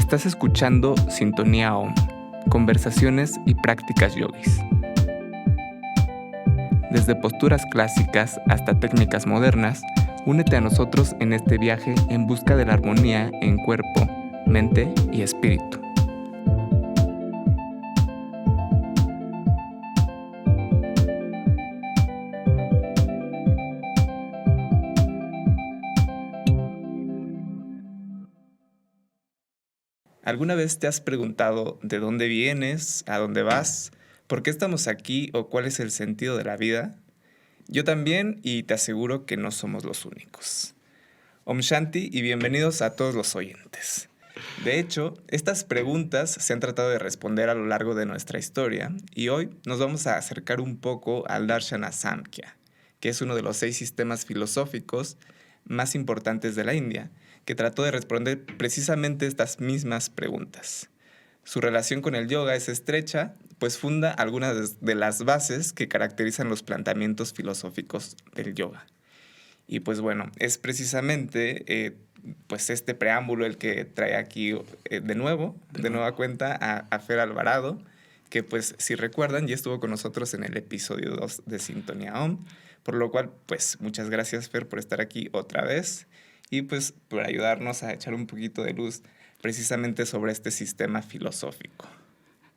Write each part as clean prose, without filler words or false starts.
Estás escuchando Sintonía Om, conversaciones y prácticas yogis. Desde posturas clásicas hasta técnicas modernas, únete a nosotros en este viaje en busca de la armonía en cuerpo, mente y espíritu. ¿Alguna vez te has preguntado de dónde vienes, a dónde vas, por qué estamos aquí o cuál es el sentido de la vida? Yo también, y te aseguro que no somos los únicos. Om Shanti y bienvenidos a todos los oyentes. De hecho, estas preguntas se han tratado de responder a lo largo de nuestra historia y hoy nos vamos a acercar un poco al Darshana Samkhya, que es uno de los 6 sistemas filosóficos más importantes de la India, que trató de responder precisamente estas mismas preguntas. Su relación con el yoga es estrecha, pues funda algunas de las bases que caracterizan los planteamientos filosóficos del yoga. Y pues bueno, es precisamente pues este preámbulo el que trae aquí de nueva cuenta a Fer Alvarado, que pues si recuerdan ya estuvo con nosotros en el episodio 2 de Sintonía Om, por lo cual pues muchas gracias Fer por estar aquí otra vez y pues por ayudarnos a echar un poquito de luz precisamente sobre este sistema filosófico.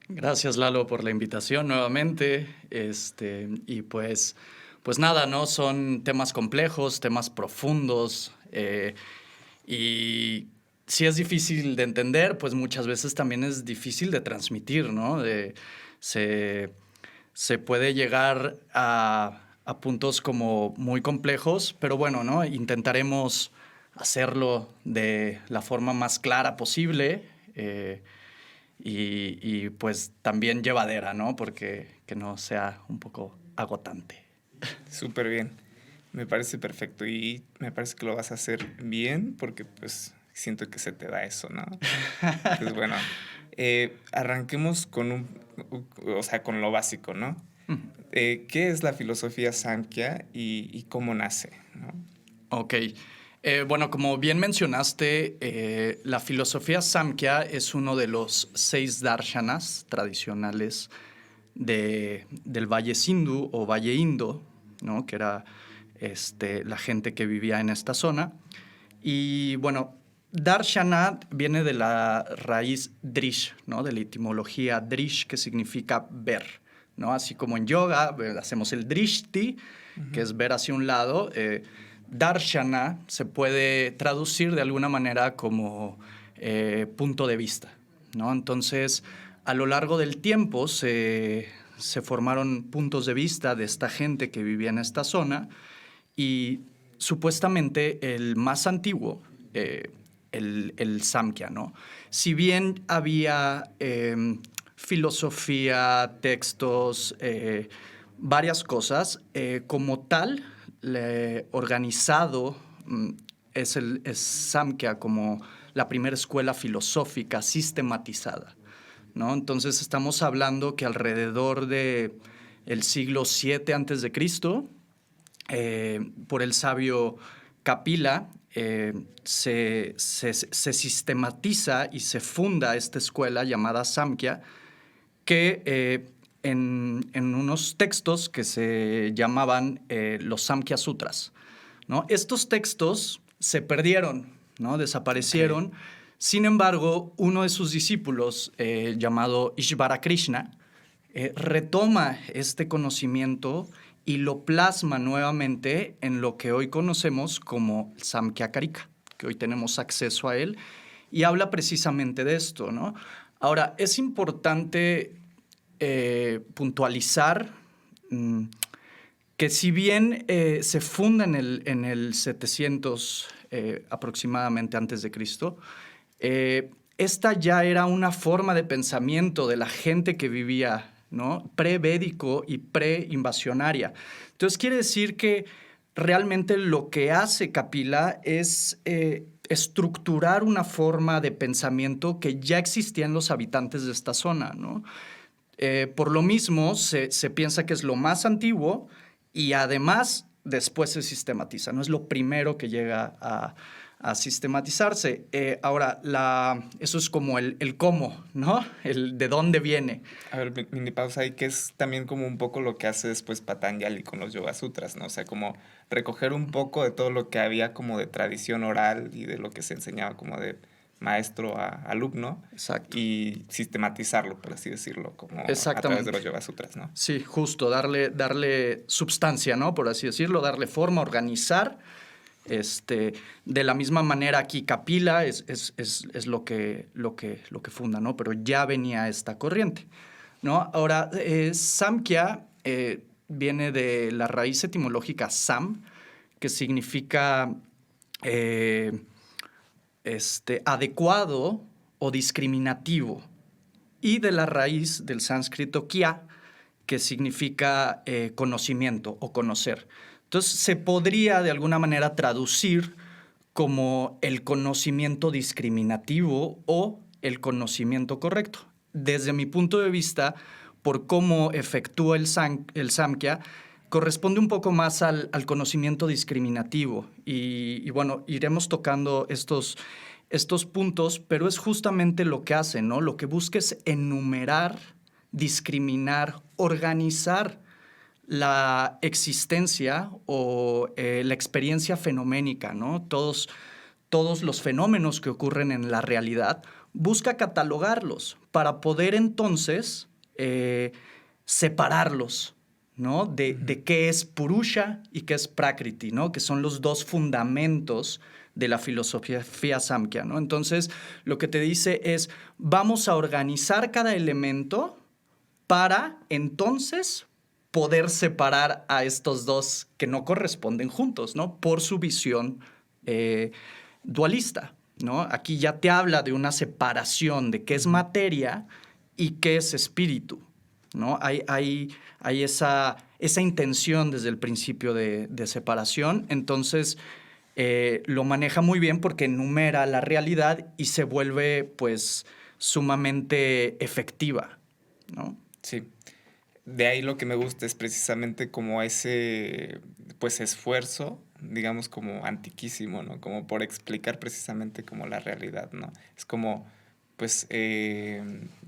Gracias Lalo por la invitación nuevamente, y pues nada, ¿no? Son temas complejos, temas profundos, y si es difícil de entender, pues muchas veces también es difícil de transmitir, ¿no? Se puede llegar a puntos como muy complejos, pero bueno, ¿no? Intentaremos hacerlo de la forma más clara posible y pues también llevadera, ¿no? Porque que no sea un poco agotante. Súper bien. Me parece perfecto y me parece que lo vas a hacer bien porque pues siento que se te da eso, ¿no? Pues bueno, arranquemos con con lo básico, ¿no? ¿Qué es la filosofía Samkhya y cómo nace, ¿no? Ok. Bueno, como bien mencionaste, la filosofía Samkhya es uno de los 6 darshanas tradicionales del Valle Sindhu o Valle Indo, ¿no? Que era la gente que vivía en esta zona. Y bueno, darshana viene de la raíz drish, ¿no? De la etimología drish, que significa ver, ¿no? Así como en yoga hacemos el drishti, que es ver hacia un lado. Darshana se puede traducir de alguna manera como punto de vista, ¿no? Entonces, a lo largo del tiempo se formaron puntos de vista de esta gente que vivía en esta zona y supuestamente el más antiguo, el Samkhya, ¿no? Si bien había filosofía, textos, varias cosas, como tal, organizado es Samkhya como la primera escuela filosófica sistematizada, ¿no? Entonces estamos hablando que alrededor del siglo VII a.C., por el sabio Kapila, se sistematiza y se funda esta escuela llamada Samkhya, que en unos textos que se llamaban los Samkhya Sutras, ¿no? Estos textos se perdieron, ¿no? Desaparecieron. Okay. Sin embargo, uno de sus discípulos, llamado Ishvara Krishna, retoma este conocimiento y lo plasma nuevamente en lo que hoy conocemos como Samkhya Karika, que hoy tenemos acceso a él, y habla precisamente de esto, ¿no? Ahora, es importante puntualizar que si bien se funda en el 700 aproximadamente antes de Cristo, esta ya era una forma de pensamiento de la gente que vivía, ¿no? Pre-védico y pre-invasionaria. Entonces quiere decir que realmente lo que hace Kapila es estructurar una forma de pensamiento que ya existía en los habitantes de esta zona, ¿no? Por lo mismo, se piensa que es lo más antiguo y además después se sistematiza, ¿no? Es lo primero que llega a sistematizarse. Ahora, eso es como el cómo, ¿no? El de dónde viene. A ver, mini pausa ahí, que es también como un poco lo que hace después Patanjali con los Yoga Sutras, ¿no? O sea, como recoger un poco de todo lo que había como de tradición oral y de lo que se enseñaba como de maestro a alumno. Exacto. Y sistematizarlo, por así decirlo, como a través de Exactamente. los Yoga Sutras, ¿no? Sí, justo, darle substancia, ¿no? Por así decirlo, darle forma, organizar. De la misma manera aquí Kapila es lo que funda, ¿no? Pero ya venía esta corriente, ¿no? Ahora, Samkhya viene de la raíz etimológica Sam, que significa adecuado o discriminativo, y de la raíz del sánscrito kya, que significa conocimiento o conocer. Entonces, se podría de alguna manera traducir como el conocimiento discriminativo o el conocimiento correcto. Desde mi punto de vista, por cómo efectúa el Samkhya, corresponde un poco más al conocimiento discriminativo. Y bueno, iremos tocando estos puntos, pero es justamente lo que hace, ¿no? Lo que busca es enumerar, discriminar, organizar la existencia o la experiencia fenoménica, ¿no? Todos los fenómenos que ocurren en la realidad, busca catalogarlos para poder entonces separarlos, ¿no? De qué es Purusha y qué es Prakriti, ¿no? Que son los dos fundamentos de la filosofía Samkhya, ¿no? Entonces, lo que te dice es, vamos a organizar cada elemento para entonces poder separar a estos dos que no corresponden juntos, ¿no? Por su visión dualista, ¿no? Aquí ya te habla de una separación de qué es materia y qué es espíritu, ¿no? Hay esa intención desde el principio de separación. Entonces, lo maneja muy bien porque enumera la realidad y se vuelve, pues, sumamente efectiva, ¿no? Sí. De ahí lo que me gusta es precisamente como ese, pues, esfuerzo, digamos, como antiquísimo, ¿no? Como por explicar precisamente como la realidad, ¿no? Es como, pues,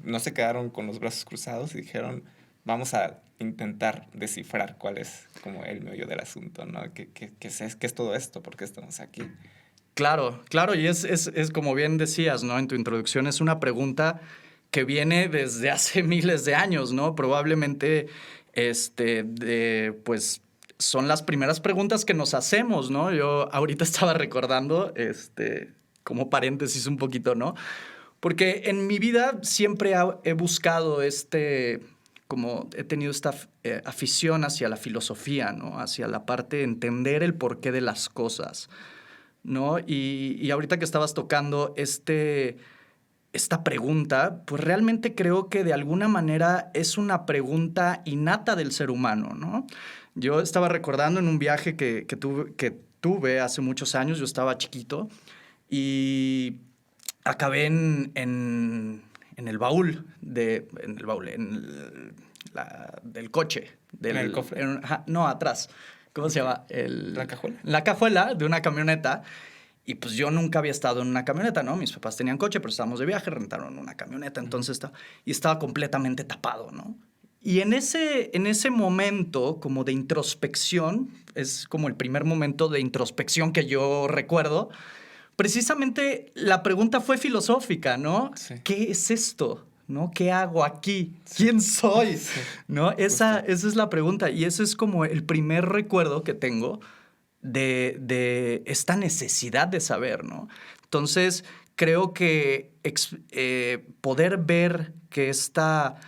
no se quedaron con los brazos cruzados y dijeron, vamos a intentar descifrar cuál es como el meollo del asunto, ¿no? ¿Qué es todo esto? ¿Por qué estamos aquí? Claro, claro, y es como bien decías, ¿no? En tu introducción, es una pregunta que viene desde hace miles de años, ¿no? Probablemente, pues, son las primeras preguntas que nos hacemos, ¿no? Yo ahorita estaba recordando, como paréntesis un poquito, ¿no? Porque en mi vida siempre he buscado como he tenido esta afición hacia la filosofía, ¿no? Hacia la parte de entender el porqué de las cosas, ¿no? Y ahorita que estabas tocando esta pregunta, pues realmente creo que de alguna manera es una pregunta innata del ser humano, ¿no? Yo estaba recordando en un viaje que tuve hace muchos años, yo estaba chiquito, y acabé en el baúl, del coche. ¿En el cofre? No, atrás. ¿Cómo se llama? ¿La cajuela? La cajuela de una camioneta. Y pues yo nunca había estado en una camioneta, ¿no? Mis papás tenían coche, pero estábamos de viaje, rentaron una camioneta, entonces estaba completamente tapado, ¿no? Y en ese momento como de introspección, es como el primer momento de introspección que yo recuerdo, precisamente la pregunta fue filosófica, ¿no? Sí. ¿Qué es esto? ¿No? ¿Qué hago aquí? ¿Quién soy? Sí, ¿No? Esa justo. es la pregunta, y ese es como el primer recuerdo que tengo de esta necesidad de saber, ¿no? Entonces, creo que poder ver que esta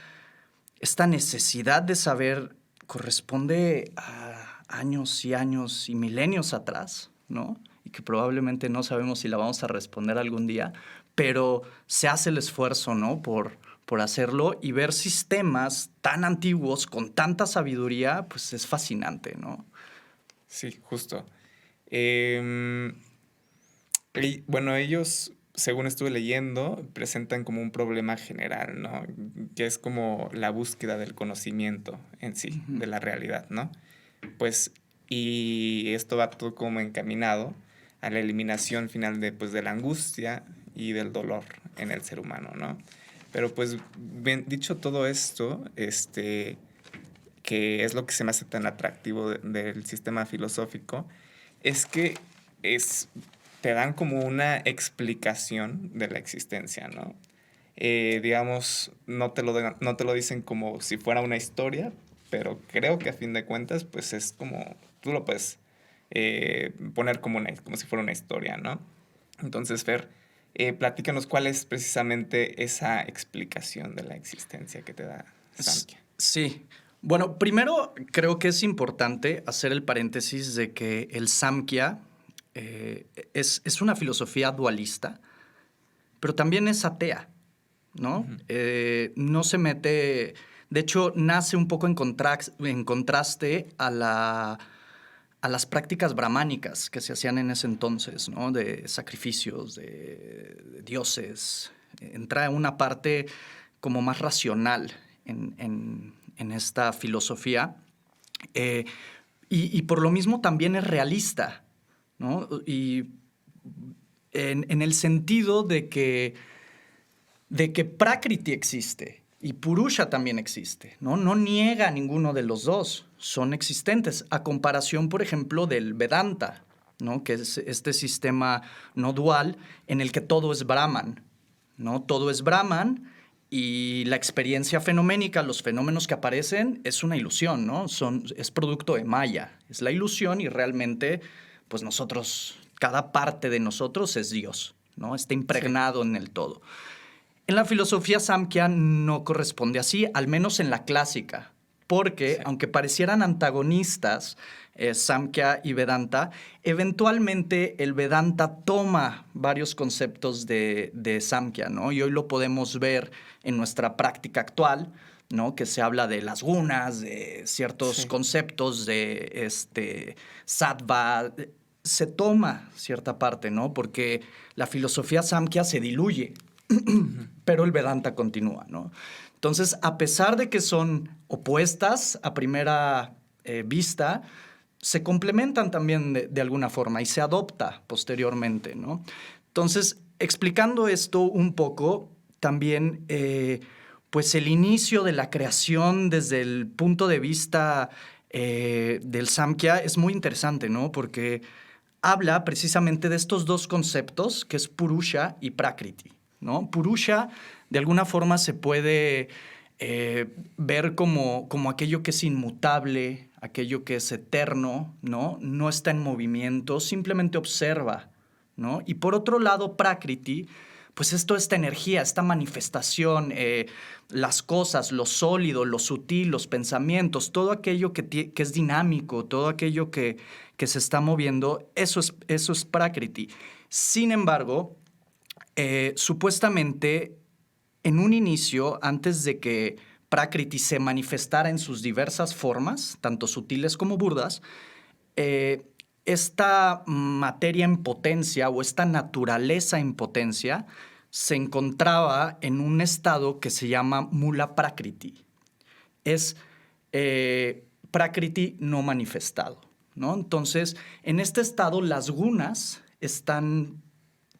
necesidad de saber corresponde a años y años y milenios atrás, ¿no? Y que probablemente no sabemos si la vamos a responder algún día, pero se hace el esfuerzo, ¿no? Por hacerlo, y ver sistemas tan antiguos con tanta sabiduría, pues es fascinante, ¿no? Sí, justo. Bueno, ellos, según estuve leyendo, presentan como un problema general, ¿no? Que es como la búsqueda del conocimiento en sí, Uh-huh. de la realidad, ¿no? Pues, y esto va todo como encaminado a la eliminación final de, pues, de la angustia y del dolor en el ser humano, ¿no? Pero pues bien, dicho todo esto, que es lo que se me hace tan atractivo del sistema filosófico, es que te dan como una explicación de la existencia, ¿no? Digamos, no te lo dicen como si fuera una historia, pero creo que a fin de cuentas, pues es como, tú lo puedes poner como si fuera una historia, ¿no? Entonces, Fer, platícanos cuál es precisamente esa explicación de la existencia que te da Samkhya. Sí. Bueno, primero creo que es importante hacer el paréntesis de que el Samkhya es una filosofía dualista, pero también es atea, ¿no? Uh-huh. No se mete... De hecho, nace un poco en contraste a las prácticas brahmánicas que se hacían en ese entonces, ¿no? De sacrificios, de dioses. Entra una parte como más racional en esta filosofía. Y por lo mismo también es realista, ¿no? Y en el sentido de que Prakriti existe y Purusha también existe, ¿no? No niega ninguno de los dos, son existentes, a comparación, por ejemplo, del Vedanta, ¿no? Que es este sistema no dual en el que todo es Brahman, ¿no? Todo es Brahman y la experiencia fenoménica, los fenómenos que aparecen, es una ilusión, ¿no? Es producto de Maya, es la ilusión y realmente, pues nosotros, cada parte de nosotros es Dios, ¿no? Está impregnado en el todo. En la filosofía Samkhya no corresponde así, al menos en la clásica, porque aunque parecieran antagonistas, Samkhya y Vedanta, eventualmente el Vedanta toma varios conceptos de Samkhya, ¿no? Y hoy lo podemos ver en nuestra práctica actual, ¿no? Que se habla de las gunas, de ciertos conceptos de sattva. Se toma cierta parte, ¿no? Porque la filosofía Samkhya se diluye. Pero el Vedanta continúa, ¿no? Entonces, a pesar de que son opuestas a primera vista, se complementan también de alguna forma y se adopta posteriormente, ¿no? Entonces, explicando esto un poco, también, pues el inicio de la creación desde el punto de vista del Samkhya es muy interesante, ¿no? Porque habla precisamente de estos dos conceptos, que es Purusha y Prakriti, ¿no? Purusha, de alguna forma, se puede ver como aquello que es inmutable, aquello que es eterno, ¿no? No está en movimiento, simplemente observa, ¿no? Y por otro lado, Prakriti, pues es toda esta energía, esta manifestación, las cosas, lo sólido, lo sutil, los pensamientos, todo aquello que es dinámico, todo aquello que se está moviendo, eso es Prakriti. Sin embargo, supuestamente, en un inicio, antes de que Prakriti se manifestara en sus diversas formas, tanto sutiles como burdas, esta materia en potencia o esta naturaleza en potencia se encontraba en un estado que se llama Mula Prakriti. Es Prakriti no manifestado, ¿no? Entonces, en este estado, las gunas están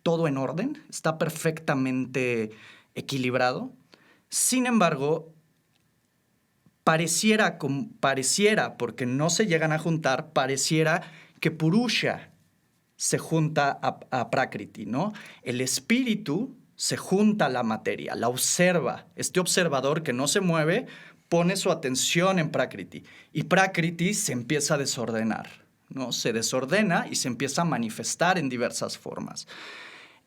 todo en orden, está perfectamente equilibrado. Sin embargo, pareciera, porque no se llegan a juntar, pareciera que Purusha se junta a Prakriti, ¿no? El espíritu se junta a la materia, la observa. Este observador que no se mueve pone su atención en Prakriti y Prakriti se empieza a desordenar, ¿no? Se desordena y se empieza a manifestar en diversas formas.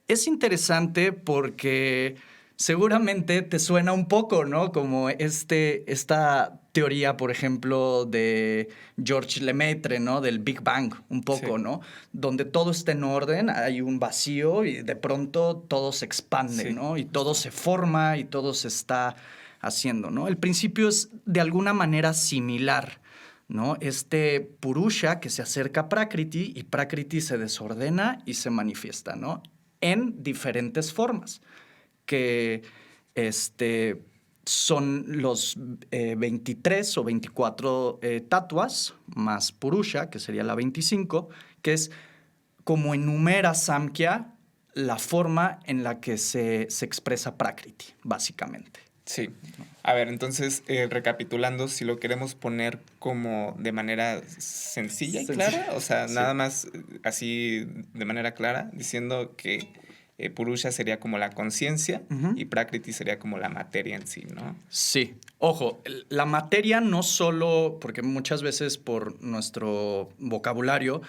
Es interesante porque seguramente te suena un poco, ¿no? Como esta teoría, por ejemplo, de Georges Lemaitre, ¿no? Del Big Bang, un poco, ¿no? Donde todo está en orden, hay un vacío y de pronto todo se expande, ¿no? Y todo se forma y todo se está haciendo, ¿no? El principio es de alguna manera similar, ¿no? Este Purusha que se acerca a Prakriti y Prakriti se desordena y se manifiesta, ¿no? En diferentes formas, que son los 23 o 24 tatuas, más Purusha, que sería la 25, que es como enumera Samkhya la forma en la que se expresa Prakriti, básicamente. Sí. A ver, entonces, recapitulando, si lo queremos poner como de manera sencilla y clara, o sea, Sí. nada más así de manera clara, diciendo que Purusha sería como la conciencia y Prakriti sería como la materia en sí, ¿no? Sí. Ojo, la materia no solo, porque muchas veces por nuestro vocabulario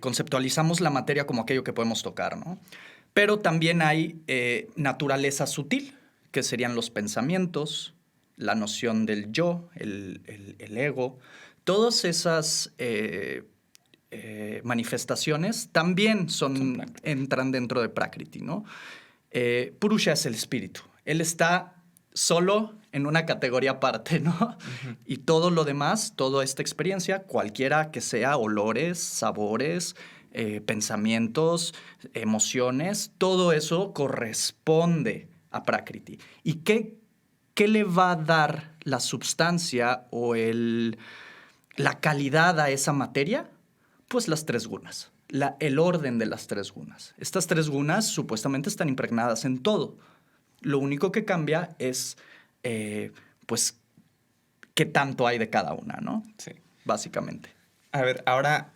conceptualizamos la materia como aquello que podemos tocar, ¿no? Pero también hay naturaleza sutil, que serían los pensamientos, la noción del yo, el ego. Todas esas manifestaciones también entran dentro de Prakriti, ¿no? Purusha es el espíritu. Él está solo en una categoría aparte, ¿no? Y todo lo demás, toda esta experiencia, cualquiera que sea, olores, sabores, pensamientos, emociones, todo eso corresponde a Prakriti. ¿Y qué le va a dar la sustancia o la calidad a esa materia? Pues las tres gunas. El orden de las tres gunas. Estas tres gunas supuestamente están impregnadas en todo. Lo único que cambia es, pues, qué tanto hay de cada una, ¿no? Sí. Básicamente. A ver, ahora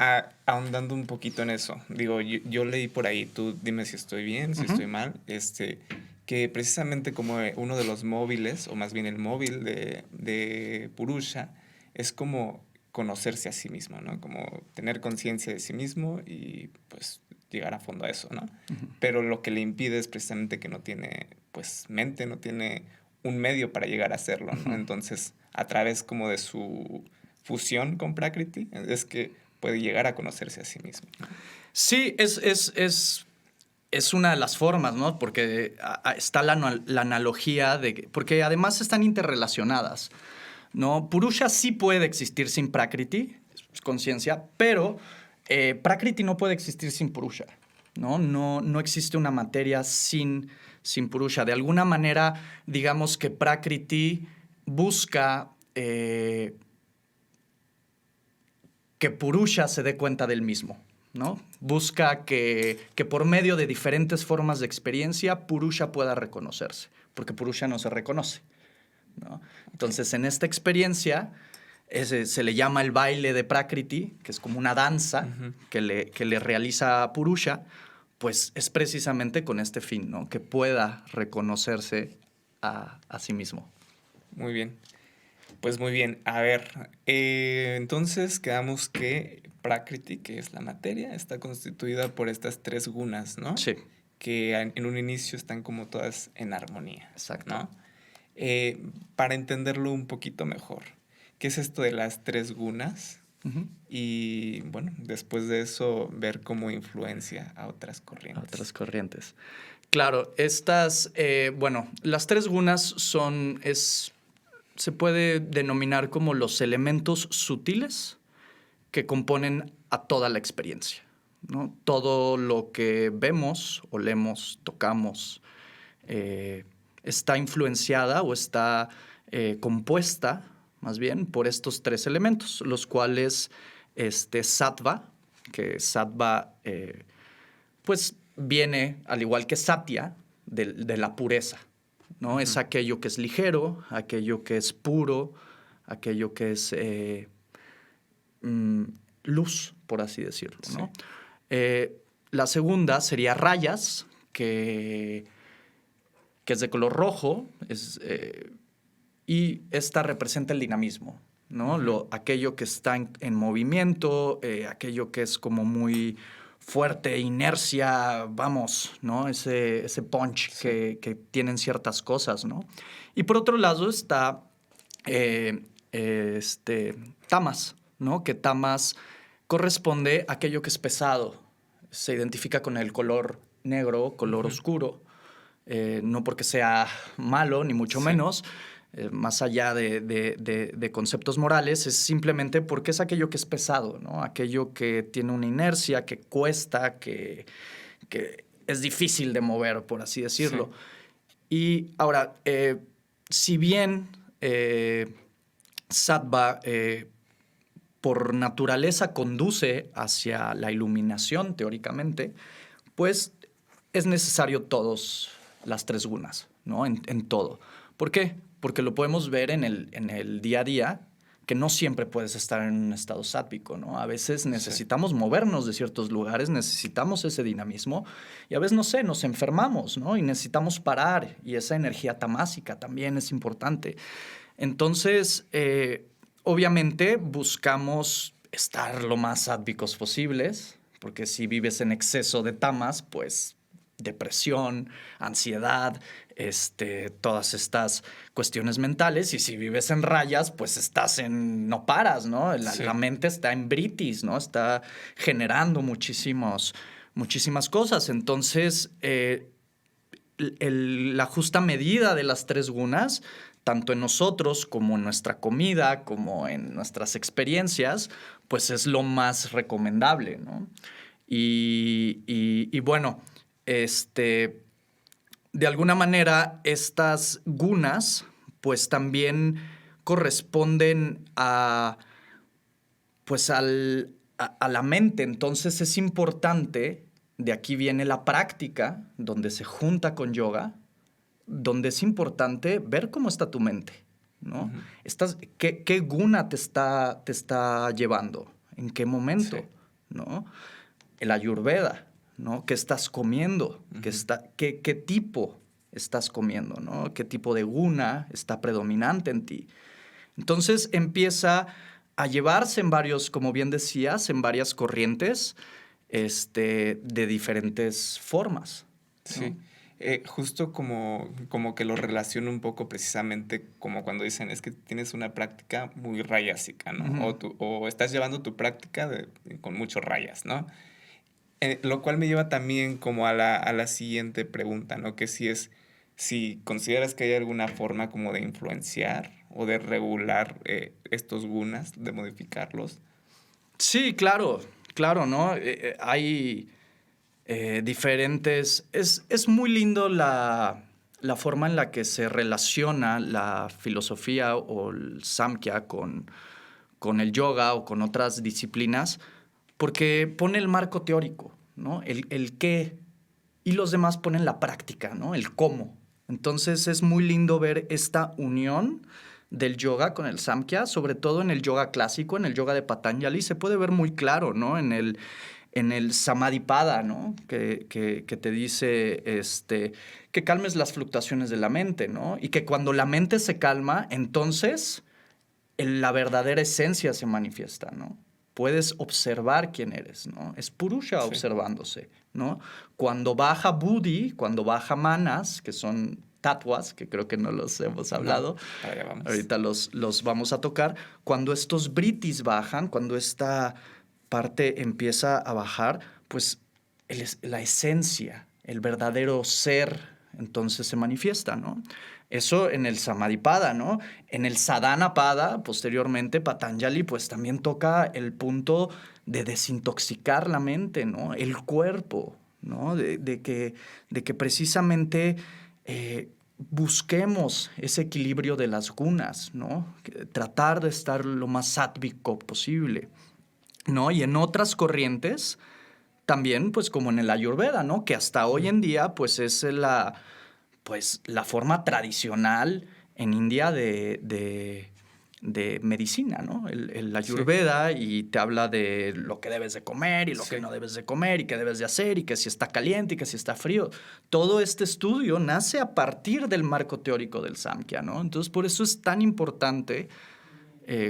ahondando un poquito en eso, digo, yo leí por ahí, tú dime si estoy bien, si estoy mal, que precisamente como uno de los móviles, o más bien el móvil de Purusha, es como conocerse a sí mismo, ¿no? Como tener conciencia de sí mismo y pues llegar a fondo a eso, ¿no? Pero lo que le impide es precisamente que no tiene, pues, mente, no tiene un medio para llegar a hacerlo, ¿no? Entonces, a través como de su fusión con Prakriti, es que puede llegar a conocerse a sí mismo, ¿no? Sí, es una de las formas, ¿no? Porque está la analogía de porque además están interrelacionadas, ¿no? Purusha sí puede existir sin Prakriti, es conciencia, pero Prakriti no puede existir sin Purusha, ¿no? No existe una materia sin Purusha. De alguna manera, digamos que Prakriti busca que Purusha se dé cuenta del mismo, ¿no? Busca que por medio de diferentes formas de experiencia Purusha pueda reconocerse, porque Purusha no se reconoce, ¿no? Entonces, en esta experiencia se le llama el baile de Prakriti, que es como una danza que le realiza Purusha, pues es precisamente con este fin, ¿no? Que pueda reconocerse a sí mismo. Muy bien. Pues muy bien. A ver, entonces quedamos que Prakriti, que es la materia, está constituida por estas tres gunas, ¿no? Sí. Que en un inicio están como todas en armonía. Exacto. ¿No? Para entenderlo un poquito mejor, ¿qué es esto de las tres gunas? Y bueno, después de eso, ver cómo influencia a otras corrientes. A otras corrientes. Claro, las tres gunas se puede denominar como los elementos sutiles que componen a toda la experiencia, ¿no? Todo lo que vemos, olemos, tocamos, está influenciada o está compuesta, más bien, por estos tres elementos, los cuales sattva, que sattva pues viene, al igual que satya, de la pureza, ¿no? Es aquello que es ligero, aquello que es puro, aquello que es luz, por así decirlo, ¿no? Sí. La segunda sería rayas, que es de color rojo, y esta representa el dinamismo, ¿no? Aquello que está en movimiento, aquello que es como muy fuerte, inercia, vamos, ¿no? Ese punch que tienen ciertas cosas, ¿no? Y por otro lado está tamas, ¿no? Que tamas corresponde a aquello que es pesado. Se identifica con el color negro, color oscuro, no porque sea malo, ni mucho menos, más allá de conceptos morales, es simplemente porque es aquello que es pesado, ¿no? Aquello que tiene una inercia, que cuesta, que es difícil de mover, por así decirlo. Sí. Y ahora, si bien Sattva por naturaleza conduce hacia la iluminación, teóricamente, pues es necesario todas las tres gunas, ¿no? En todo. ¿Por qué? Porque lo podemos ver en el día a día, que no siempre puedes estar en un estado sátvico, ¿no? A veces necesitamos movernos de ciertos lugares, necesitamos ese dinamismo y a veces, no sé, nos enfermamos, ¿no? Y necesitamos parar y esa energía tamásica también es importante. Entonces, obviamente buscamos estar lo más sádvicos posibles, porque si vives en exceso de tamas, pues depresión, ansiedad, todas estas cuestiones mentales. Y si vives en rayas, pues no paras, ¿no? La mente está en britis, ¿no? Está generando muchísimas cosas. Entonces, la justa medida de las tres gunas, tanto en nosotros como en nuestra comida, como en nuestras experiencias, pues es lo más recomendable, ¿no? Y bueno, de alguna manera, estas gunas, pues también corresponden pues a la mente. Entonces es importante, de aquí viene la práctica, donde se junta con yoga, donde es importante ver cómo está tu mente, ¿no? ¿Qué guna te está llevando? ¿En qué momento? Sí. ¿No? El Ayurveda, ¿no? ¿Qué estás comiendo? ¿Qué tipo estás comiendo? ¿No? ¿Qué tipo de guna está predominante en ti? Entonces empieza a llevarse en varios, como bien decías, en varias corrientes de diferentes formas, ¿no? Sí. Justo como que lo relaciono un poco precisamente como cuando dicen es que tienes una práctica muy rayásica, ¿no? O estás llevando tu práctica con muchos rayas, ¿no? Lo cual me lleva también como a la siguiente pregunta, ¿no? Que si consideras que hay alguna forma como de influenciar o de regular estos gunas, de modificarlos. Sí, claro, ¿no? Hay diferentes... Es muy lindo la forma en la que se relaciona la filosofía o el Samkhya con el yoga o con otras disciplinas, porque pone el marco teórico, ¿no? El qué, y los demás ponen la práctica, ¿no? El cómo. Entonces es muy lindo ver esta unión del yoga con el Samkhya, sobre todo en el yoga clásico, en el yoga de Patanjali, se puede ver muy claro, ¿no? En el Samadhipada, ¿no? Que te dice que calmes las fluctuaciones de la mente, ¿no? Y que cuando la mente se calma, entonces la verdadera esencia se manifiesta, ¿no? Puedes observar quién eres, ¿no? Es Purusha observándose, ¿no? Cuando baja Buddhi, cuando baja Manas, que son tatuas, que creo que no los hemos hablado, para allá vamos. ahorita los vamos a tocar, cuando estos britis bajan, cuando esta parte empieza a bajar, pues la esencia, el verdadero ser, entonces se manifiesta, ¿no? Eso en el Samadhipada, ¿no? En el Sadhanapada, posteriormente, Patanjali, pues también toca el punto de desintoxicar la mente, ¿no? El cuerpo, ¿no? De que precisamente busquemos ese equilibrio de las gunas, ¿no? Tratar de estar lo más sátvico posible, ¿no? Y en otras corrientes, también, pues como en el Ayurveda, ¿no? Que hasta hoy en día, pues es la forma tradicional en India de medicina, ¿no? El Ayurveda, y te habla de lo que debes de comer y lo que no debes de comer y qué debes de hacer y que si está caliente y que si está frío. Todo este estudio nace a partir del marco teórico del Samkhya, ¿no? Entonces, por eso es tan importante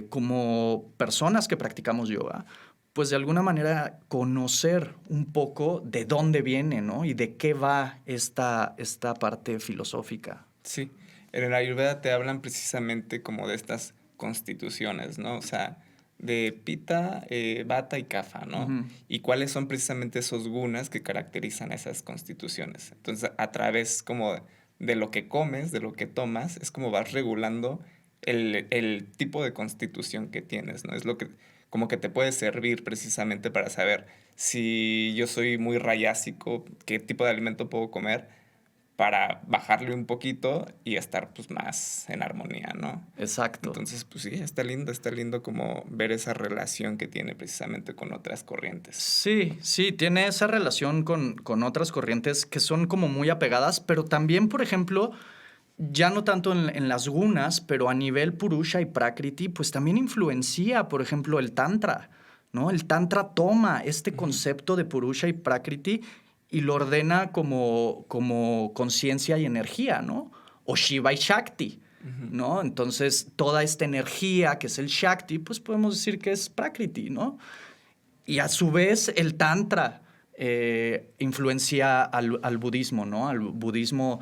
como personas que practicamos yoga, pues de alguna manera conocer un poco de dónde viene, ¿no? Y de qué va esta parte filosófica. Sí, en el Ayurveda te hablan precisamente como de estas constituciones, ¿no? O sea, de Pitta, Vata y Kapha, ¿no? Y cuáles son precisamente esos gunas que caracterizan esas constituciones. Entonces, a través como de lo que comes, de lo que tomas, es como vas regulando el tipo de constitución que tienes, ¿no? Es lo que como que te puede servir precisamente para saber si yo soy muy rayásico, qué tipo de alimento puedo comer para bajarle un poquito y estar pues más en armonía, ¿no? Exacto. Entonces, pues sí, está lindo como ver esa relación que tiene precisamente con otras corrientes. Sí, sí, tiene esa relación con otras corrientes que son como muy apegadas, pero también, por ejemplo, ya no tanto en las gunas, pero a nivel Purusha y Prakriti, pues también influencia, por ejemplo, el Tantra, ¿no? El Tantra toma este concepto de Purusha y Prakriti y lo ordena como conciencia y energía, ¿no? O Shiva y Shakti, ¿no? Entonces, toda esta energía que es el Shakti, pues podemos decir que es Prakriti, ¿no? Y a su vez el Tantra influencia al budismo, ¿no? Al budismo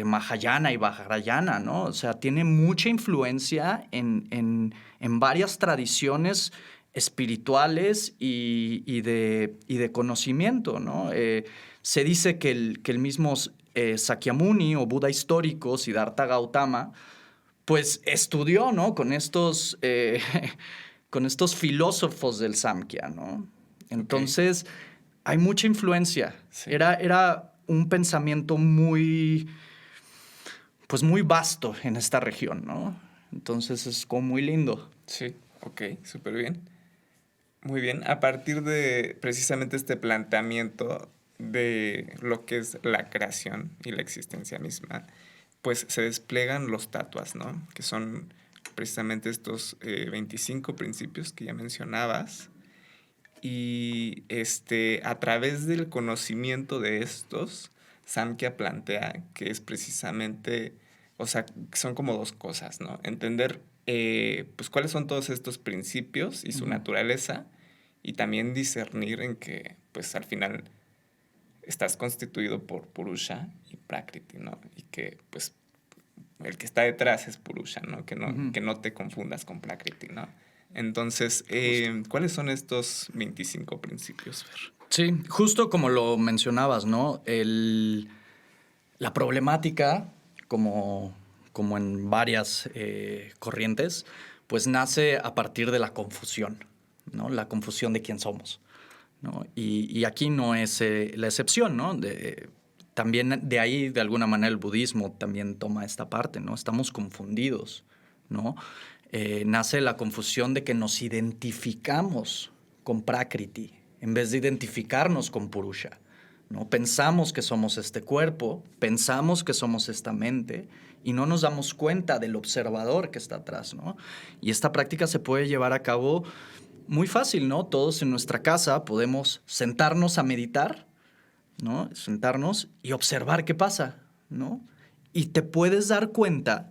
Mahayana y Vajrayana, ¿no? O sea, tiene mucha influencia en varias tradiciones espirituales y de conocimiento, ¿no? Se dice que el mismo Sakyamuni o Buda histórico, Siddhartha Gautama, pues estudió, ¿no? Con estos, con estos filósofos del Samkhya, ¿no? Entonces, hay mucha influencia. Sí. Era un pensamiento muy, pues muy vasto en esta región, ¿no? Entonces, es como muy lindo. Sí, ok, súper bien. Muy bien, a partir de precisamente este planteamiento de lo que es la creación y la existencia misma, pues se despliegan los tatuas, ¿no? Que son precisamente estos 25 principios que ya mencionabas. Y a través del conocimiento de estos, Samkhya plantea que es precisamente, o sea, son como dos cosas, ¿no? Entender, pues, cuáles son todos estos principios y su naturaleza, y también discernir en que, pues, al final estás constituido por Purusha y Prakriti, ¿no? Y que, pues, el que está detrás es Purusha, ¿no? Que no te confundas con Prakriti, ¿no? Entonces, ¿cuáles son estos 25 principios, Fer? Sí, justo como lo mencionabas, ¿no? La problemática, como en varias corrientes, pues nace a partir de la confusión, ¿no? La confusión de quién somos, ¿no? Y aquí no es la excepción, ¿no? También de ahí, de alguna manera, el budismo también toma esta parte, ¿no? Estamos confundidos, ¿no? Nace la confusión de que nos identificamos con Prakriti en vez de identificarnos con Purusha, ¿no? Pensamos que somos este cuerpo, pensamos que somos esta mente y no nos damos cuenta del observador que está atrás, ¿no? Y esta práctica se puede llevar a cabo muy fácil, ¿no? Todos en nuestra casa podemos sentarnos a meditar, ¿no? Sentarnos y observar qué pasa, ¿no? Y te puedes dar cuenta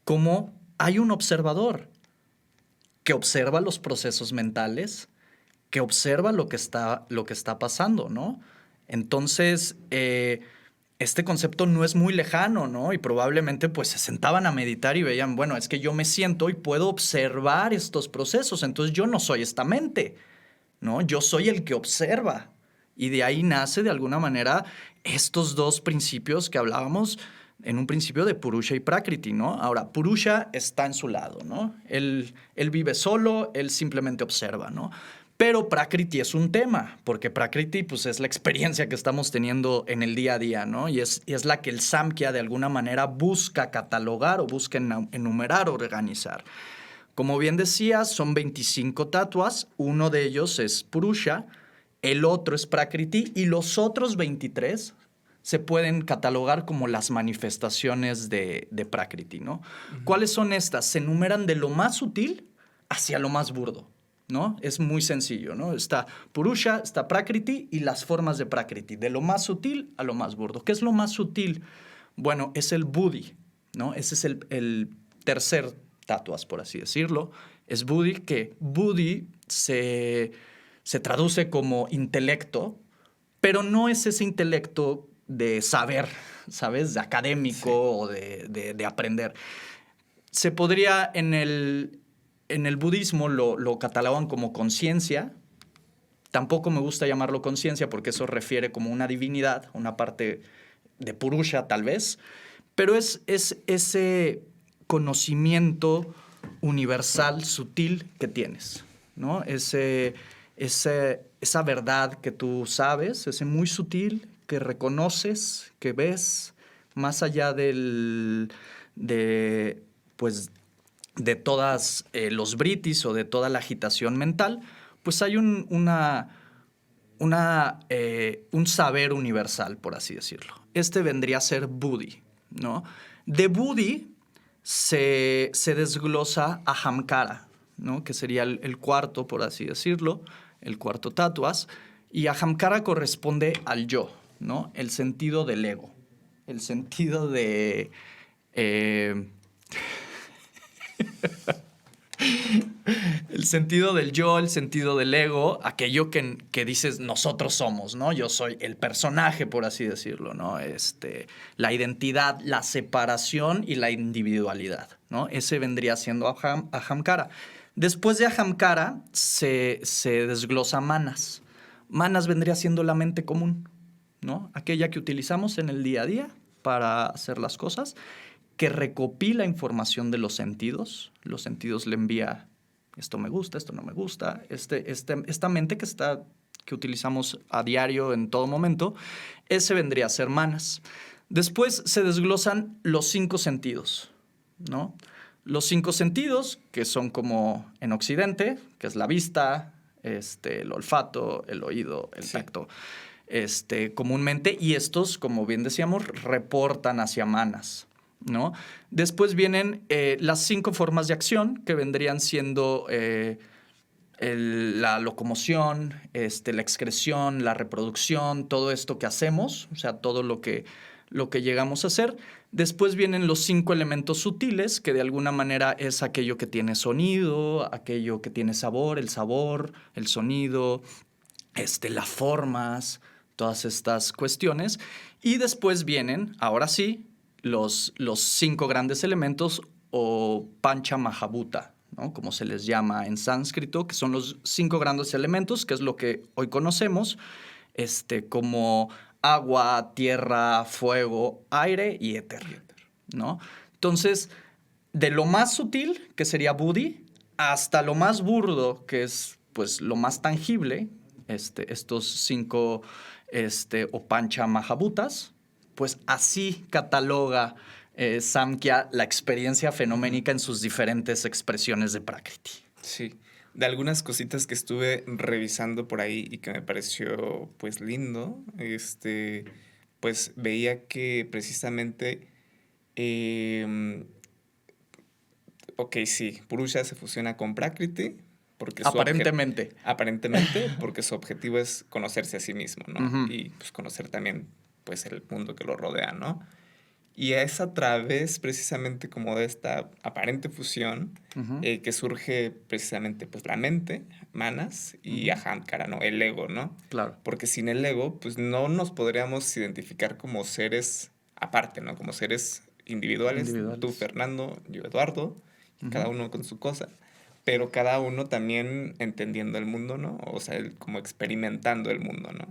cómo hay un observador que observa los procesos mentales, que observa lo que está pasando, ¿no? Entonces, este concepto no es muy lejano, ¿no? Y probablemente pues se sentaban a meditar y veían, bueno, es que yo me siento y puedo observar estos procesos, entonces yo no soy esta mente, ¿no? Yo soy el que observa. Y de ahí nace, de alguna manera, estos dos principios que hablábamos en un principio de Purusha y Prakriti, ¿no? Ahora, Purusha está en su lado, ¿no? Él vive solo, él simplemente observa, ¿no? Pero Prakriti es un tema, porque Prakriti pues, es la experiencia que estamos teniendo en el día a día, ¿no? Y es la que el Samkhya de alguna manera busca catalogar o busca enumerar o organizar. Como bien decías, son 25 tatuas, uno de ellos es Purusha, el otro es Prakriti y los otros 23 se pueden catalogar como las manifestaciones de Prakriti, ¿no? ¿Cuáles son estas? Se enumeran de lo más sutil hacia lo más burdo, ¿no? Es muy sencillo, ¿no? Está Purusha, está Prakriti y las formas de Prakriti, de lo más sutil a lo más burdo. ¿Qué es lo más sutil? Bueno, es el Buddhi, ¿no? Ese es el tercer tatuas, por así decirlo. Es Buddhi, que Buddhi se traduce como intelecto, pero no es ese intelecto de saber, ¿sabes? De académico Sí. o de aprender. Se podría, en el budismo lo catalogan como conciencia. Tampoco me gusta llamarlo conciencia porque eso refiere como una divinidad, una parte de Purusha tal vez, pero es ese conocimiento universal, sutil que tienes, ¿no? Esa verdad que tú sabes, ese muy sutil que reconoces, que ves, más allá pues, de todas los britis o de toda la agitación mental, pues hay un saber universal, por así decirlo. Este vendría a ser Buddhi, ¿no? De Buddhi se desglosa Ahamkara, ¿no? Que sería el cuarto, por así decirlo, el cuarto tatuas. Y Ahamkara corresponde al yo, ¿no? El sentido del ego, el sentido de... el sentido del yo, el sentido del ego, aquello que dices nosotros somos, ¿no? Yo soy el personaje, por así decirlo, ¿no? La identidad, la separación y la individualidad, ¿no? Ese vendría siendo Ahamkara. Después de Ahamkara se desglosa Manas. Manas vendría siendo la mente común, ¿no? Aquella que utilizamos en el día a día para hacer las cosas, que recopila información de los sentidos. Los sentidos le envía esto me gusta, esto no me gusta. Esta mente que utilizamos a diario en todo momento, ese vendría a ser Manas. Después se desglosan los 5 sentidos, ¿no? Los 5 sentidos, que son como en Occidente, que es la vista, el olfato, el oído, el tacto, comúnmente, y estos, como bien decíamos, reportan hacia Manas, ¿no? Después vienen las 5 formas de acción, que vendrían siendo la locomoción, la excreción, la reproducción, todo esto que hacemos, o sea, todo lo que llegamos a hacer. Después vienen los 5 elementos sutiles, que de alguna manera es aquello que tiene sonido, aquello que tiene sabor, el sonido, las formas, todas estas cuestiones. Y después vienen, ahora sí, los 5 grandes elementos o Pancha Mahabhuta, ¿no? Como se les llama en sánscrito, que son los 5 grandes elementos, que es lo que hoy conocemos, como agua, tierra, fuego, aire y éter, ¿no? Entonces, de lo más sutil, que sería Buddhi, hasta lo más burdo, que es pues lo más tangible, estos 5 o Pancha Mahabhutas, pues así cataloga Samkhya la experiencia fenoménica en sus diferentes expresiones de Prakriti. Sí, de algunas cositas que estuve revisando por ahí y que me pareció pues lindo, pues veía que precisamente, ok, sí, Purusha se fusiona con Prakriti porque Aparentemente. aparentemente porque su objetivo es conocerse a sí mismo, ¿no? Ujú. Y pues conocer también pues el mundo que lo rodea, ¿no? Y es a través precisamente como de esta aparente fusión Ujú. que surge precisamente pues la mente, Manas, y Ujú. Ahamkara, ¿no? El ego, ¿no? Claro. Porque sin el ego pues no nos podríamos identificar como seres aparte, ¿no? Como seres individuales, tú Individuales. Fernando, yo Eduardo, cada Ujú. uno con su cosa, pero cada uno también entendiendo el mundo, ¿no? O sea, como experimentando el mundo, ¿no?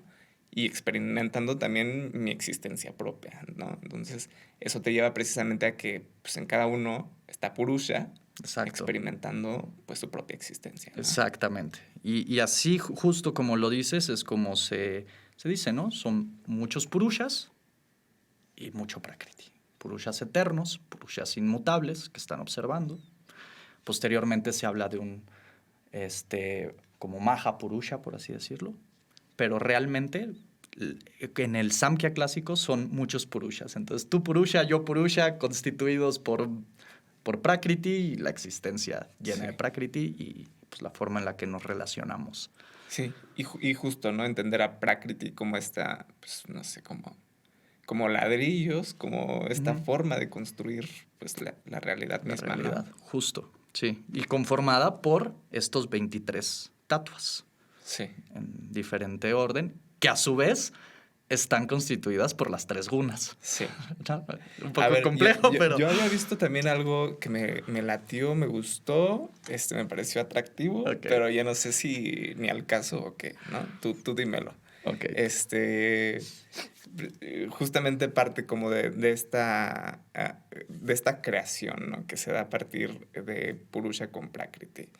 Y experimentando también mi existencia propia, ¿no? Entonces, eso te lleva precisamente a que pues, en cada uno está Purusha Exacto. experimentando pues su propia existencia, ¿no? Exactamente. Y así, justo como lo dices, es como se dice, ¿no? Son muchos purushas y mucho prakriti. Purushas eternos, purushas inmutables que están observando. Posteriormente se habla de un, como Maha Purusha, por así decirlo. Pero realmente, en el Samkhya clásico son muchos purushas. Entonces, tú Purusha, yo Purusha, constituidos por Prakriti y la existencia llena de Sí. Prakriti y pues, la forma en la que nos relacionamos. Sí, y justo, ¿no? Entender a Prakriti como esta, pues, no sé, como ladrillos, como esta Ujú. forma de construir, pues, la realidad La misma, ¿no? realidad, justo, sí. Y conformada por estos 23 tatuas Sí. en diferente orden, que a su vez están constituidas por las 3 gunas. Sí. Un A poco ver, complejo, pero... yo había visto también algo que me latió, me gustó, me pareció atractivo, Ok. pero ya no sé si ni al caso o qué, ¿no? Tú dímelo. Ok. Justamente parte como de esta creación, ¿no? Que se da a partir de Purusha con Prakriti.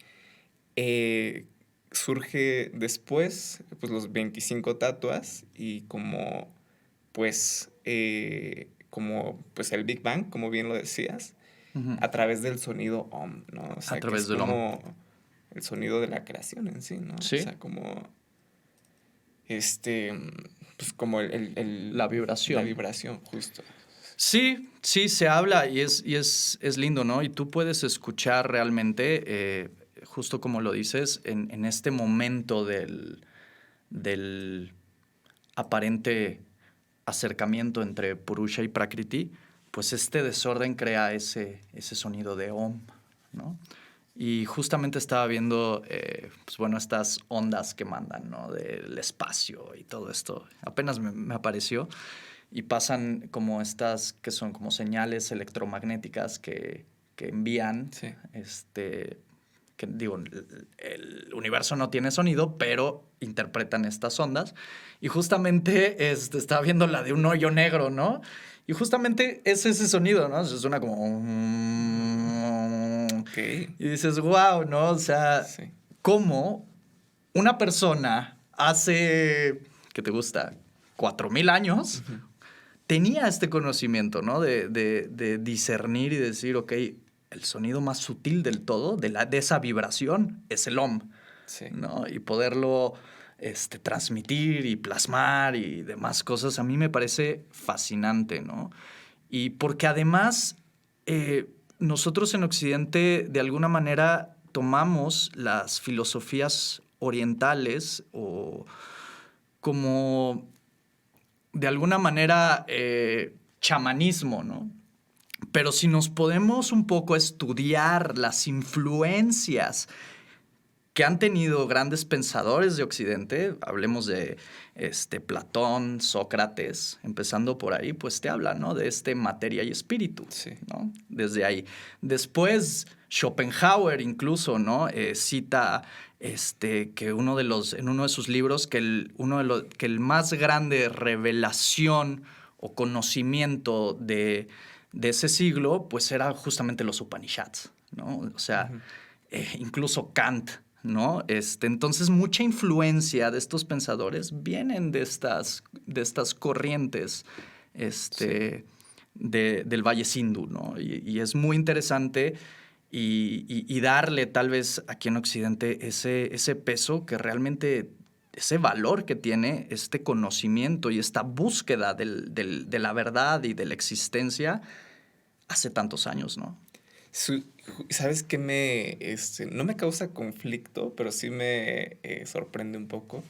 Surge después, pues los 25 tatuas y como, pues, como pues el Big Bang, como bien lo decías, Ujú. a través del sonido Om, ¿no? O sea, A través que del es Om. como el sonido de la creación en sí, ¿no? Sí. O sea, como este, pues como La vibración. la vibración, justo. Sí, sí, se habla y es lindo, ¿no? Y tú puedes escuchar realmente, justo como lo dices, en este momento del aparente acercamiento entre Purusha y Prakriti, pues este desorden crea ese sonido de Om, ¿no? Y justamente estaba viendo, pues bueno, estas ondas que mandan, ¿no? Del espacio y todo esto. Apenas me apareció. Y pasan como estas que son como señales electromagnéticas que envían, Sí. que digo, el universo no tiene sonido, pero interpretan estas ondas. Y justamente estaba viendo la de un hoyo negro, ¿no? Y justamente es ese sonido, ¿no? Se suena como... Ok. Y dices, wow, ¿no? O sea, Sí. ¿cómo una persona hace, ¿qué te gusta? 4,000 años Ujú. tenía este conocimiento, ¿no? De discernir y decir, ok, el sonido más sutil del todo, de esa vibración, es el Om, Sí. ¿no? Y poderlo transmitir y plasmar y demás cosas, a mí me parece fascinante, ¿no? Y porque además nosotros en Occidente de alguna manera tomamos las filosofías orientales o como de alguna manera chamanismo, ¿no? Pero si nos podemos un poco estudiar las influencias que han tenido grandes pensadores de Occidente, hablemos de Platón, Sócrates, empezando por ahí, pues te habla, ¿no? De materia y espíritu, Sí. ¿no? Desde ahí. Después, Schopenhauer incluso, ¿no? Cita que en uno de sus libros, que el más grande revelación o conocimiento de ese siglo, pues era justamente los Upanishads, ¿no? O sea, Ujú. incluso Kant, ¿no? Entonces, mucha influencia de estos pensadores vienen de estas corrientes Sí. del Valle Sindhu, ¿no? Y es muy interesante y darle tal vez aquí en Occidente ese peso que realmente, ese valor que tiene este conocimiento y esta búsqueda de la verdad y de la existencia hace tantos años, ¿no? ¿Sabes qué no me causa conflicto, pero sí me sorprende un poco?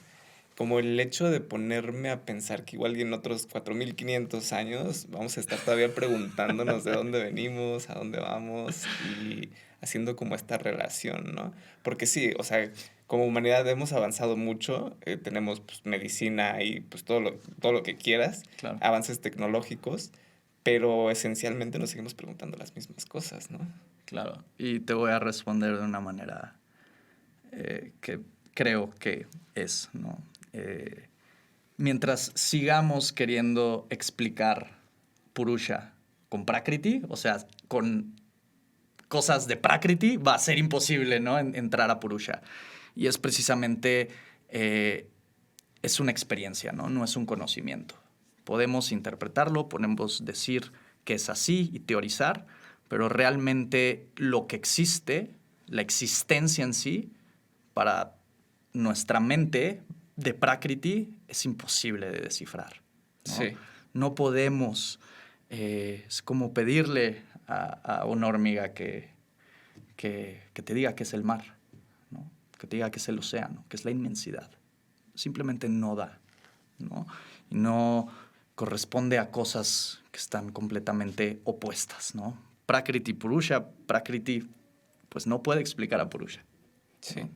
Como el hecho de ponerme a pensar que igual y en otros 4500 años vamos a estar todavía preguntándonos de dónde venimos, a dónde vamos y haciendo como esta relación, ¿no? Porque sí, o sea, como humanidad hemos avanzado mucho, tenemos pues, medicina y pues todo lo que quieras, Claro. avances tecnológicos, pero esencialmente nos seguimos preguntando las mismas cosas, ¿no? Claro, y te voy a responder de una manera que creo que es, ¿no? Mientras sigamos queriendo explicar Purusha con Prakriti, o sea, con cosas de Prakriti, va a ser imposible, ¿no? Entrar a Purusha. Y es precisamente, es una experiencia, ¿no? No es un conocimiento. Podemos interpretarlo, podemos decir que es así y teorizar, pero realmente lo que existe, la existencia en sí, para nuestra mente de Prakriti es imposible de descifrar, ¿no? Sí. No podemos, es como pedirle a una hormiga que te diga que es el mar, ¿no? Que te diga que es el océano, que es la inmensidad. Simplemente no da, ¿no? Y no corresponde a cosas que están completamente opuestas, ¿no? Prakriti Purusha, Prakriti pues no puede explicar a Purusha, Sí. ¿no?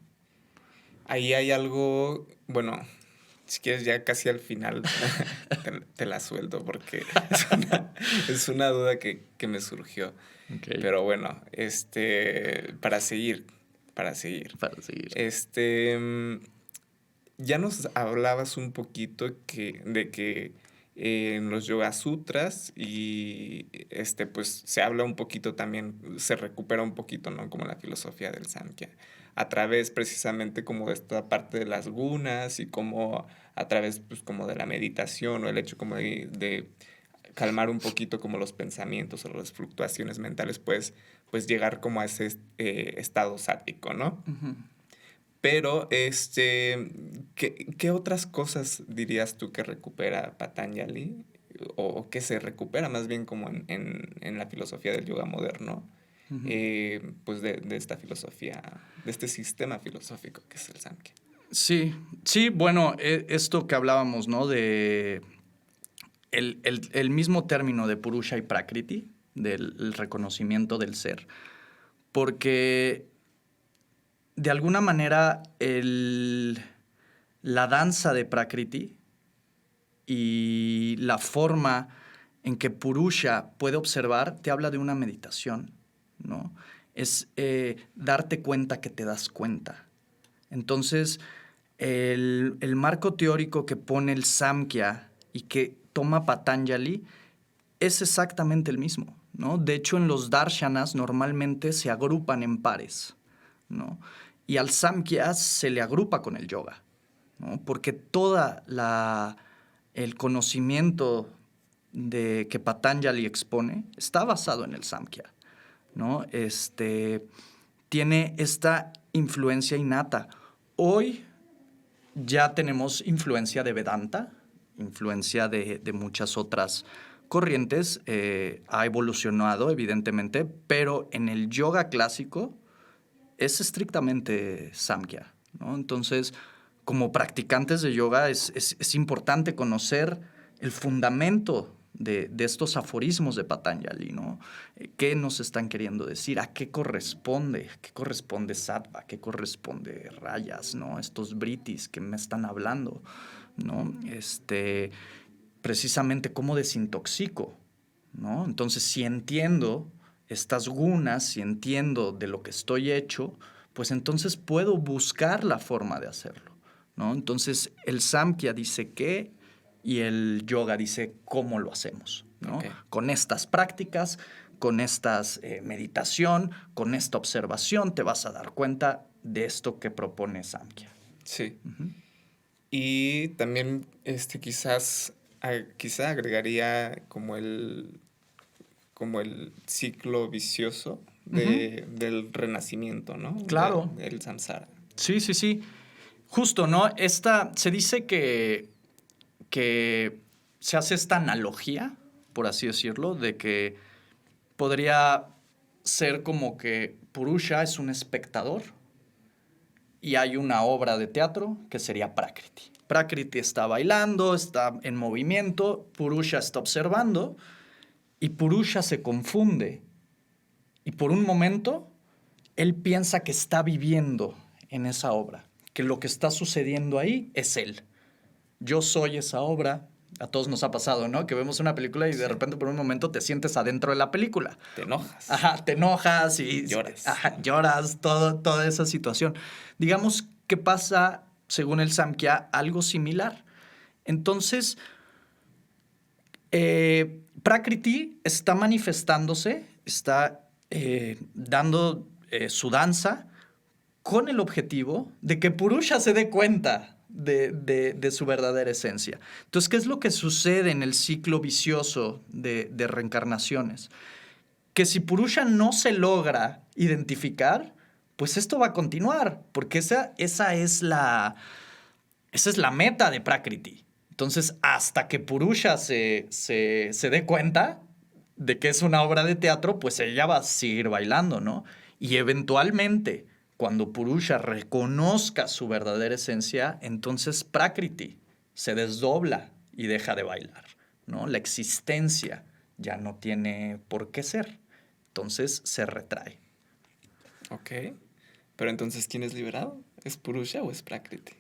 Ahí hay algo, bueno, si quieres ya casi al final te la suelto porque es una duda que me surgió. Okay. Pero bueno, para seguir, para seguir. Para seguir. Ya nos hablabas un poquito de que en los Yoga Sutras y pues se habla un poquito también, se recupera un poquito, ¿no? Como la filosofía del Samkhya, a través precisamente como de esta parte de las gunas y como a través pues como de la meditación o el hecho como de calmar un poquito como los pensamientos o las fluctuaciones mentales, pues llegar como a ese estado sático, ¿no? Ujú. Pero, ¿qué otras cosas dirías tú que recupera Patanjali? O que se recupera más bien como en la filosofía del yoga moderno, Ujú. pues de esta filosofía, de este sistema filosófico que es el Samkhya. Sí, sí, bueno, esto que hablábamos, ¿no? De el mismo término de Purusha y Prakriti, del reconocimiento del ser, porque de alguna manera la danza de Prakriti y la forma en que Purusha puede observar te habla de una meditación, ¿no? Es darte cuenta que te das cuenta. Entonces, el marco teórico que pone el Samkhya y que toma Patanjali es exactamente el mismo, ¿no? De hecho, en los darshanas normalmente se agrupan en pares, ¿no? Y al Samkhya se le agrupa con el yoga, ¿no? Porque el conocimiento que Patanjali expone está basado en el Samkhya, ¿no? Tiene esta influencia innata. Hoy ya tenemos influencia de Vedanta, influencia de muchas otras corrientes. Ha evolucionado, evidentemente, pero en el yoga clásico es estrictamente Samkhya, ¿no? Entonces, como practicantes de yoga es importante conocer el fundamento de estos aforismos de Patanjali, ¿no? ¿Qué nos están queriendo decir? ¿A qué corresponde? ¿Qué corresponde sattva? ¿Qué corresponde rayas? ¿No? Estos britis que me están hablando, ¿no? Precisamente cómo desintoxico, ¿no? Entonces, si entiendo estas gunas, si entiendo de lo que estoy hecho, pues entonces puedo buscar la forma de hacerlo, ¿no? Entonces, el Samkhya dice qué y el yoga dice cómo lo hacemos, ¿no? Okay. Con estas prácticas, con estas meditación, con esta observación, te vas a dar cuenta de esto que propone Samkhya. Sí. Uh-huh. Y también quizá agregaría como el ciclo vicioso del renacimiento, ¿no? Claro. Del samsara. Sí, sí, sí. Justo, ¿no? Se dice que se hace esta analogía, por así decirlo, de que podría ser como que Purusha es un espectador y hay una obra de teatro que sería Prakriti. Prakriti está bailando, está en movimiento, Purusha está observando y Purusha se confunde y por un momento él piensa que está viviendo en esa obra, que lo que está sucediendo ahí es él. Yo soy esa obra. A todos nos ha pasado, ¿no? Que vemos una película y de repente por un momento te sientes adentro de la película. Te enojas. Ajá, te enojas y lloras. Ajá, lloras, toda esa situación. Digamos que pasa, según el Samkhya, algo similar. Entonces, Prakriti está manifestándose, está dando su danza con el objetivo de que Purusha se dé cuenta de su verdadera esencia. Entonces, ¿qué es lo que sucede en el ciclo vicioso de reencarnaciones? Que si Purusha no se logra identificar, pues esto va a continuar, porque esa es la meta de Prakriti. Entonces, hasta que Purusha se dé cuenta de que es una obra de teatro, pues ella va a seguir bailando, ¿no? Y eventualmente, cuando Purusha reconozca su verdadera esencia, entonces Prakriti se desdobla y deja de bailar, ¿no? La existencia ya no tiene por qué ser. Entonces se retrae. Ok. Pero entonces, ¿quién es liberado? ¿Es Purusha o es Prakriti?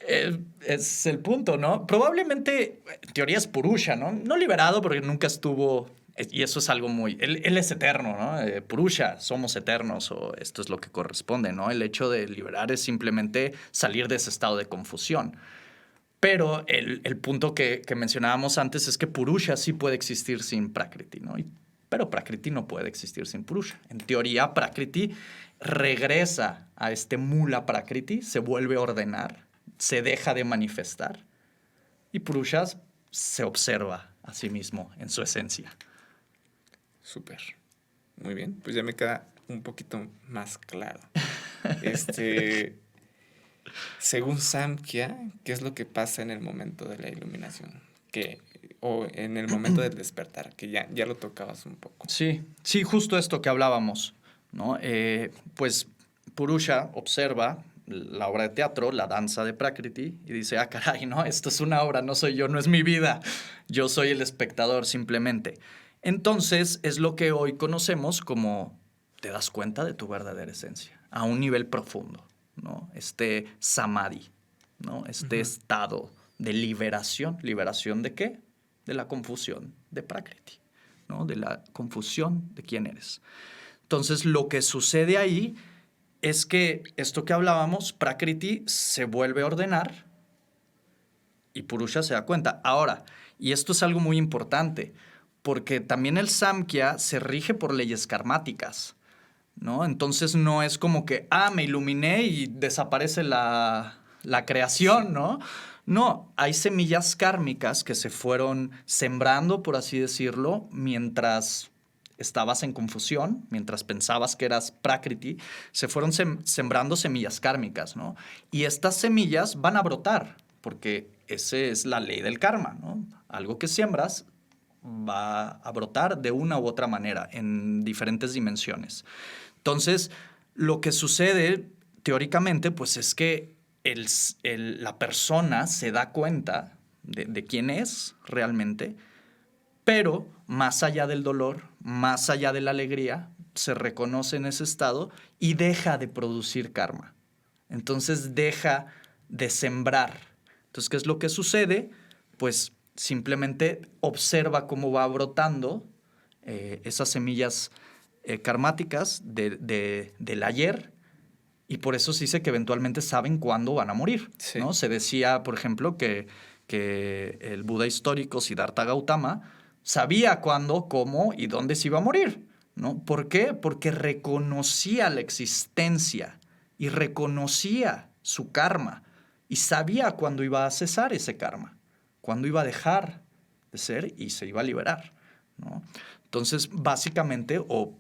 Es el punto, ¿no? Probablemente, en teoría es Purusha, ¿no? No liberado porque nunca estuvo, y eso es algo muy, él es eterno, ¿no? Purusha, somos eternos, o esto es lo que corresponde, ¿no? El hecho de liberar es simplemente salir de ese estado de confusión. Pero el punto que mencionábamos antes es que Purusha sí puede existir sin Prakriti, ¿no? Pero Prakriti no puede existir sin Purusha. En teoría, Prakriti regresa a este mula Prakriti, se vuelve a ordenar, se deja de manifestar y Purusha se observa a sí mismo en su esencia. Súper. Muy bien. Pues ya me queda un poquito más claro. Según Samkhya, ¿qué es lo que pasa en el momento de la iluminación? O en el momento del despertar, que ya lo tocabas un poco. Sí, sí, justo esto que hablábamos, ¿no? Pues Purusha observa la obra de teatro, la danza de Prakriti, y dice, ah, caray, no, esto es una obra, no soy yo, no es mi vida, yo soy el espectador simplemente. Entonces es lo que hoy conocemos como te das cuenta de tu verdadera esencia, a un nivel profundo, ¿no? Este samadhi, ¿no? Este estado de liberación. ¿Liberación de qué? De la confusión de Prakriti, ¿no? De la confusión de quién eres. Entonces, lo que sucede ahí es que esto que hablábamos, Prakriti se vuelve a ordenar y Purusha se da cuenta. Ahora, y esto es algo muy importante, porque también el Samkhya se rige por leyes karmáticas, ¿no? Entonces no es como que, me iluminé y desaparece la creación, ¿no? No, hay semillas kármicas que se fueron sembrando, por así decirlo, mientras estabas en confusión, mientras pensabas que eras Prakriti, se fueron sembrando semillas kármicas, ¿no? Y estas semillas van a brotar, porque esa es la ley del karma, ¿no? Algo que siembras va a brotar de una u otra manera, en diferentes dimensiones. Entonces, lo que sucede teóricamente, pues es que la persona se da cuenta de quién es realmente, pero más allá del dolor, más allá de la alegría, se reconoce en ese estado y deja de producir karma. Entonces deja de sembrar. Entonces, ¿qué es lo que sucede? Pues simplemente observa cómo va brotando esas semillas karmáticas del ayer, y por eso se dice que eventualmente saben cuándo van a morir, Sí. ¿no? Se decía, por ejemplo, que el Buda histórico, Siddhartha Gautama, sabía cuándo, cómo y dónde se iba a morir, ¿no? ¿Por qué? Porque reconocía la existencia y reconocía su karma y sabía cuándo iba a cesar ese karma, cuándo iba a dejar de ser y se iba a liberar, ¿no? Entonces, básicamente, o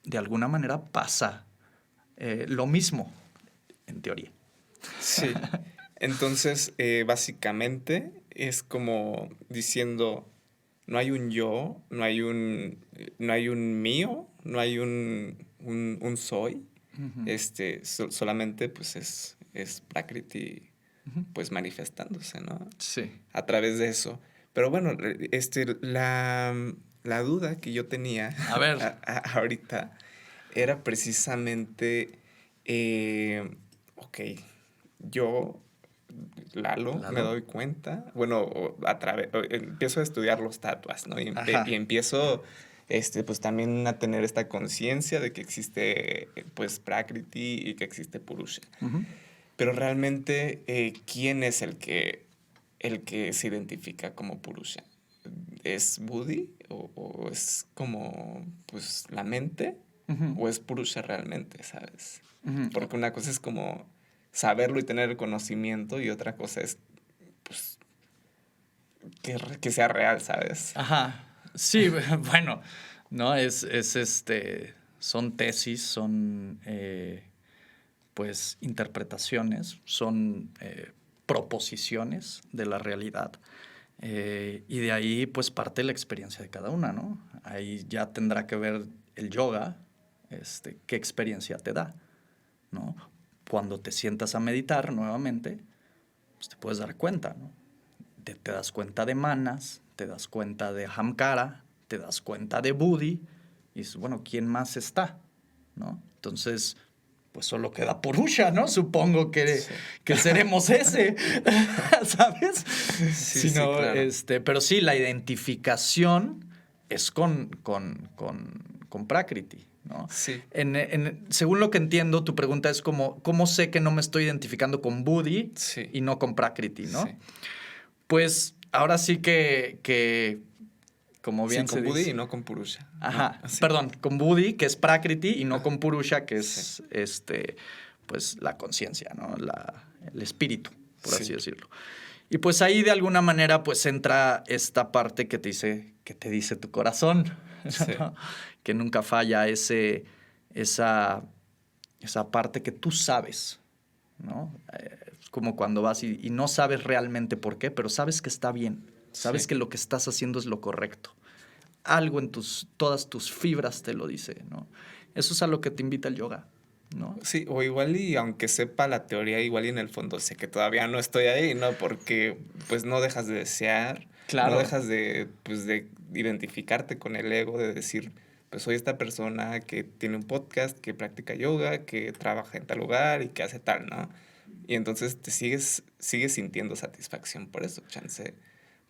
de alguna manera, pasa lo mismo, en teoría. Sí. Entonces, básicamente es como diciendo, no hay un yo, no hay un mío, no hay un soy. Solamente pues es Prakriti pues manifestándose, ¿no? Sí. A través de eso. Pero bueno, la duda que yo tenía A ver. ahorita era precisamente, ok, yo, Lalo, me doy cuenta, bueno, empiezo a estudiar los tatuas, ¿no? Y empiezo, pues también a tener esta conciencia de que existe, pues, Prakriti y que existe Purusha. Uh-huh. Pero realmente, ¿quién es el que se identifica como Purusha? ¿Es Buddhi o es como, pues, la mente? Uh-huh. ¿O es Purusha realmente, sabes? Uh-huh. Porque una cosa es como saberlo y tener el conocimiento, y otra cosa es, pues, que sea real, ¿sabes? Ajá. Sí, bueno, no, son tesis, son pues interpretaciones, son proposiciones de la realidad. Y de ahí pues parte la experiencia de cada una, ¿no? Ahí ya tendrá que ver el yoga, qué experiencia te da, ¿no? Cuando te sientas a meditar nuevamente, pues te puedes dar cuenta, ¿no? Te das cuenta de manas, te das cuenta de Ahamkara, te das cuenta de Buddhi, y dices, bueno, ¿quién más está? ¿No? Entonces, pues solo queda Purusha, ¿no? Supongo que seremos ese, ¿sabes? Sí, claro. Pero sí, la identificación es con Prakriti, ¿no? Sí. Según lo que entiendo, tu pregunta es como, ¿cómo sé que no me estoy identificando con Buddhi y no con Prakriti, ¿no? Sí. Pues ahora sí que como bien se dice. con Buddhi y no con Purusha. Ajá, ¿no? perdón, con Buddhi, que es Prakriti, y no con Purusha, que es pues la conciencia, ¿no? El espíritu, por así decirlo. Y pues ahí de alguna manera pues entra esta parte que te dice tu corazón, Sí. ¿no? Que nunca falla esa parte que tú sabes, ¿no? Es como cuando vas y no sabes realmente por qué, pero sabes que está bien, sabes Sí. que lo que estás haciendo es lo correcto. Algo en todas tus fibras te lo dice, ¿no? Eso es a lo que te invita el yoga, ¿no? Sí, o igual y aunque sepa la teoría, igual y en el fondo sé que todavía no estoy ahí, ¿no? Porque pues no dejas de desear, no Claro. dejas de, pues, de identificarte con el ego, de decir, pues soy esta persona que tiene un podcast, que practica yoga, que trabaja en tal lugar y que hace tal, ¿no? Y entonces sigues sintiendo satisfacción por eso, chance.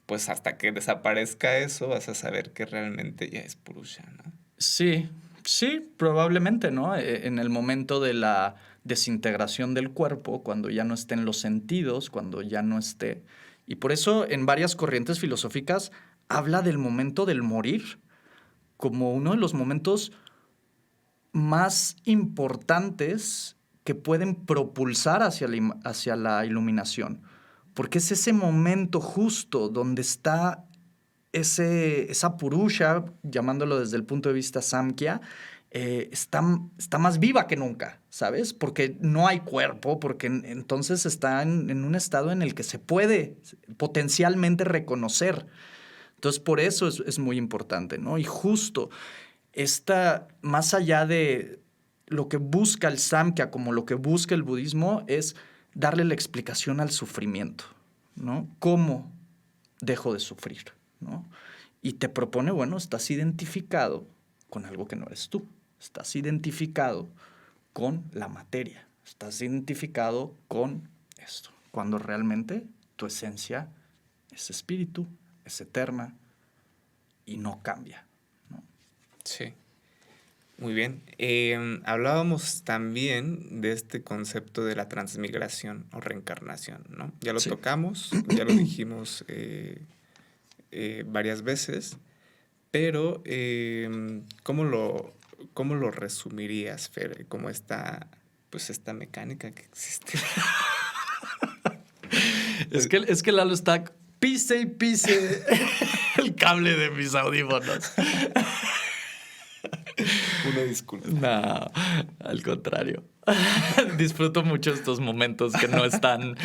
Pues hasta que desaparezca eso, vas a saber que realmente ya es purusha, ¿no? Sí, sí, probablemente, ¿no? En el momento de la desintegración del cuerpo, cuando ya no estén los sentidos, cuando ya no esté. Y por eso en varias corrientes filosóficas habla del momento del morir como uno de los momentos más importantes que pueden propulsar hacia la iluminación. Porque es ese momento justo donde está esa purusha, llamándolo desde el punto de vista samkhya, está más viva que nunca, ¿sabes? Porque no hay cuerpo, porque entonces está en un estado en el que se puede potencialmente reconocer. Entonces, por eso es muy importante, ¿no? Y justo más allá de lo que busca el Samkhya, como lo que busca el budismo, es darle la explicación al sufrimiento, ¿no? ¿Cómo dejo de sufrir, ¿no? Y te propone, bueno, estás identificado con algo que no eres tú. Estás identificado con la materia. Estás identificado con esto. Cuando realmente tu esencia es espíritu, es eterna y no cambia, ¿no? Sí. Muy bien. Hablábamos también de este concepto de la transmigración o reencarnación, ¿no? Ya lo Sí. tocamos, ya lo dijimos varias veces, pero ¿cómo lo resumirías, Fer? Como pues esta mecánica que existe. Es que Lalo está pise y pise el cable de mis audífonos. Una disculpa. No, al contrario. Disfruto mucho estos momentos que no están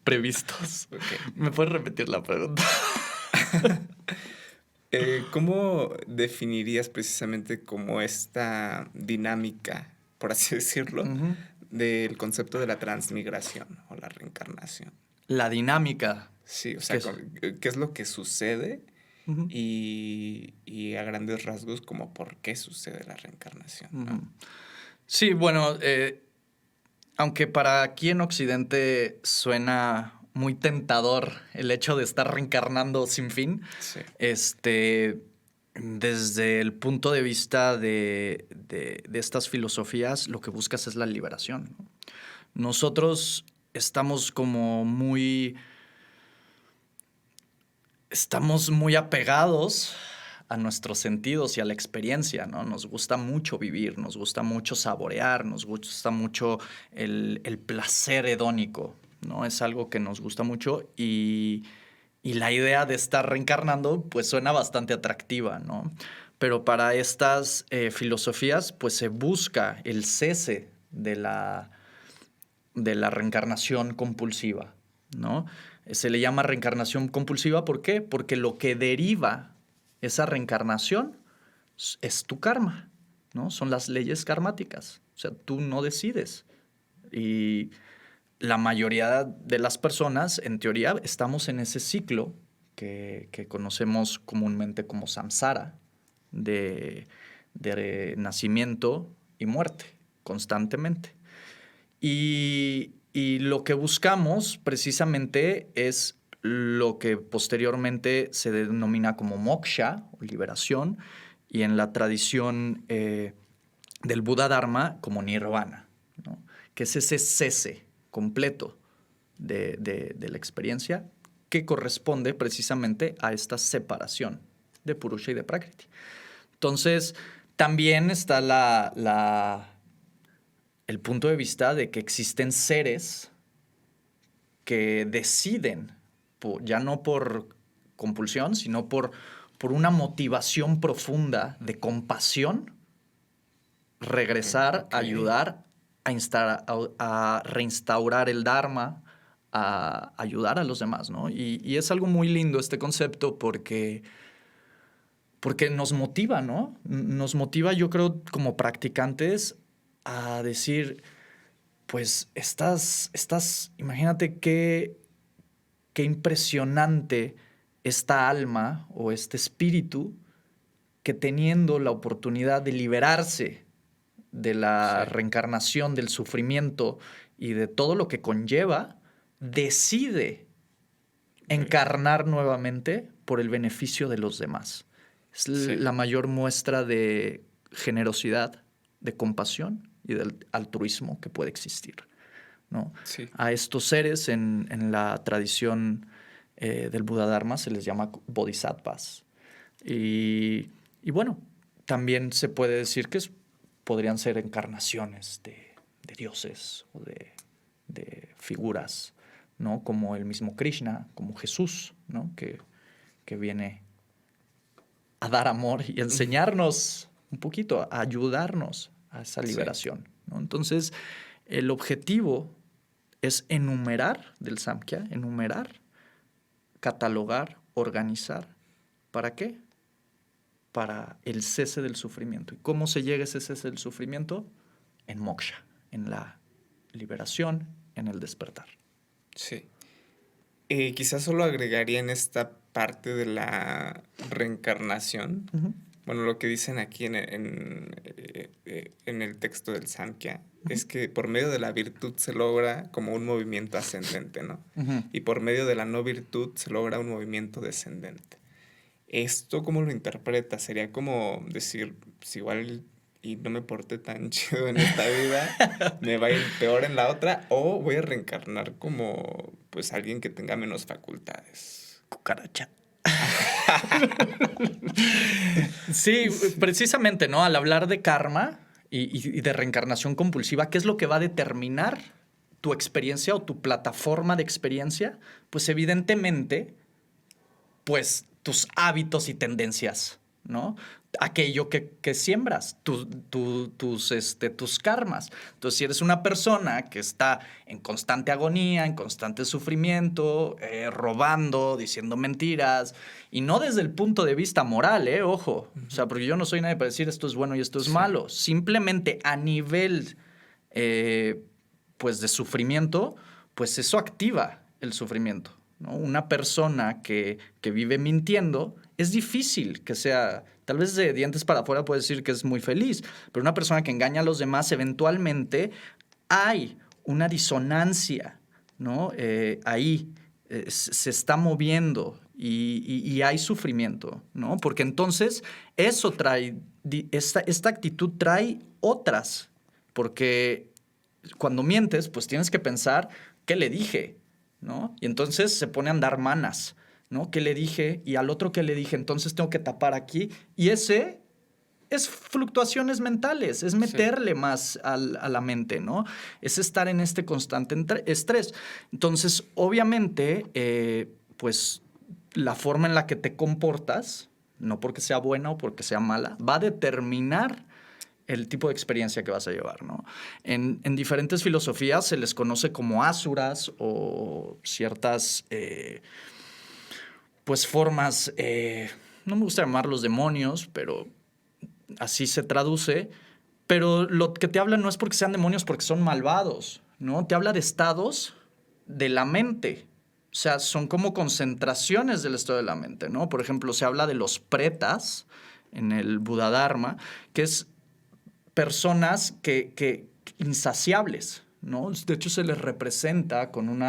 previstos. Okay. ¿Me puedes repetir la pregunta? ¿Cómo definirías precisamente como esta dinámica, por así decirlo, Uh-huh. del concepto de la transmigración o la reencarnación? La dinámica. Sí, o sea, ¿Qué es? ¿qué es lo que sucede? Uh-huh. Y a grandes rasgos, como por qué sucede la reencarnación, ¿no? Uh-huh. Sí, bueno, aunque para aquí en Occidente suena muy tentador el hecho de estar reencarnando sin fin, Sí. desde el punto de vista de estas filosofías, lo que buscas es la liberación, ¿no? Nosotros estamos muy apegados a nuestros sentidos y a la experiencia, ¿no? Nos gusta mucho vivir, nos gusta mucho saborear, nos gusta mucho el placer hedónico, ¿no? Es algo que nos gusta mucho y la idea de estar reencarnando, pues suena bastante atractiva, ¿no? Pero para estas filosofías, pues se busca el cese de la reencarnación compulsiva, ¿no? Se le llama reencarnación compulsiva, ¿por qué? Porque lo que deriva esa reencarnación es tu karma, ¿no? Son las leyes karmáticas. O sea, tú no decides. Y la mayoría de las personas, en teoría, estamos en ese ciclo que conocemos comúnmente como samsara, de nacimiento y muerte, constantemente. Y lo que buscamos precisamente es lo que posteriormente se denomina como moksha, o liberación, y en la tradición del Buda Dharma como nirvana, ¿no? Que es ese cese completo de la experiencia que corresponde precisamente a esta separación de Purusha y de Prakriti. Entonces, también está el punto de vista de que existen seres que deciden, ya no por compulsión, sino por una motivación profunda de compasión, regresar, Ok. ayudar a reinstaurar el Dharma, a ayudar a los demás, ¿no? Y es algo muy lindo este concepto porque nos motiva, ¿no? Nos motiva, yo creo, como practicantes a decir, pues imagínate qué impresionante esta alma o este espíritu que teniendo la oportunidad de liberarse de la Sí. reencarnación, del sufrimiento y de todo lo que conlleva, decide encarnar nuevamente por el beneficio de los demás. Es Sí. la mayor muestra de generosidad, de compasión y del altruismo que puede existir, ¿no? Sí. A estos seres en la tradición del Buda Dharma se les llama bodhisattvas. Y bueno, también se puede decir que podrían ser encarnaciones de dioses o de figuras, ¿no? Como el mismo Krishna, como Jesús, ¿no? Que viene a dar amor y enseñarnos un poquito, a ayudarnos a esa Sí. liberación, ¿no? Entonces, el objetivo es enumerar del Samkhya, catalogar, organizar. ¿Para qué? Para el cese del sufrimiento. ¿Y cómo se llega a ese cese del sufrimiento? En moksha, en la liberación, en el despertar. Sí. Quizás solo agregaría en esta parte de la reencarnación, Uh-huh. bueno, lo que dicen aquí en el texto del Samkhya, es que por medio de la virtud se logra como un movimiento ascendente, ¿no? Uh-huh. Y por medio de la no virtud se logra un movimiento descendente. ¿Esto cómo lo interpreta? Sería como decir, pues igual y no me porté tan chido en esta vida, me va a ir peor en la otra, o voy a reencarnar como pues alguien que tenga menos facultades. Cucaracha. Sí, precisamente, ¿no? Al hablar de karma y de reencarnación compulsiva, ¿qué es lo que va a determinar tu experiencia o tu plataforma de experiencia? Pues evidentemente, pues tus hábitos y tendencias, ¿no? Aquello que siembras, tus karmas. Entonces, si eres una persona que está en constante agonía, en constante sufrimiento, robando, diciendo mentiras, y no desde el punto de vista moral, ojo. O sea, porque yo no soy nadie para decir esto es bueno y esto es Sí. malo. Simplemente a nivel, pues, de sufrimiento, pues eso activa el sufrimiento, ¿no? Una persona que vive mintiendo, es difícil que sea, tal vez de dientes para afuera puede decir que es muy feliz, pero una persona que engaña a los demás, eventualmente hay una disonancia, ¿no? Ahí se está moviendo y hay sufrimiento, ¿no? Porque entonces eso trae, esta actitud trae otras, porque cuando mientes, pues tienes que pensar, ¿qué le dije? ¿No? Y entonces se pone a andar manas, ¿no? ¿Qué le dije? Y al otro, ¿qué le dije? Entonces tengo que tapar aquí. Y ese es fluctuaciones mentales, es meterle más a la mente, ¿no? Es estar en este constante estrés. Entonces, obviamente, pues la forma en la que te comportas, no porque sea buena o porque sea mala, va a determinar el tipo de experiencia que vas a llevar, ¿no? En diferentes filosofías se les conoce como asuras o ciertas, pues, formas, no me gusta llamarlos demonios, pero así se traduce. Pero lo que te habla no es porque sean demonios, porque son malvados, ¿no? Te habla de estados de la mente. O sea, son como concentraciones del estado de la mente, ¿no? Por ejemplo, se habla de los pretas en el Buda Dharma, que es personas que insaciables, ¿no? De hecho, se les representa con un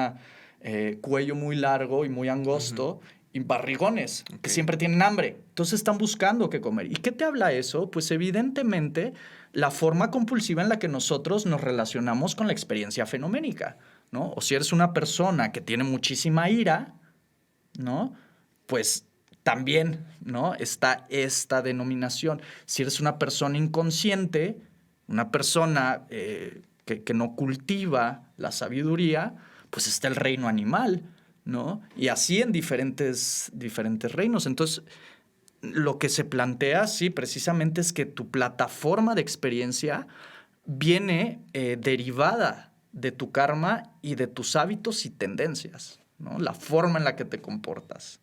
cuello muy largo y muy angosto y barrigones, que siempre tienen hambre. Entonces están buscando qué comer. ¿Y qué te habla eso? Pues evidentemente la forma compulsiva en la que nosotros nos relacionamos con la experiencia fenoménica, ¿no? O si eres una persona que tiene muchísima ira, ¿no? Pues también, ¿no? Está esta denominación. Si eres una persona inconsciente, una persona que no cultiva la sabiduría, pues está el reino animal, ¿no? Y así en diferentes reinos. Entonces, lo que se plantea, sí, precisamente es que tu plataforma de experiencia viene derivada de tu karma y de tus hábitos y tendencias, ¿no? La forma en la que te comportas.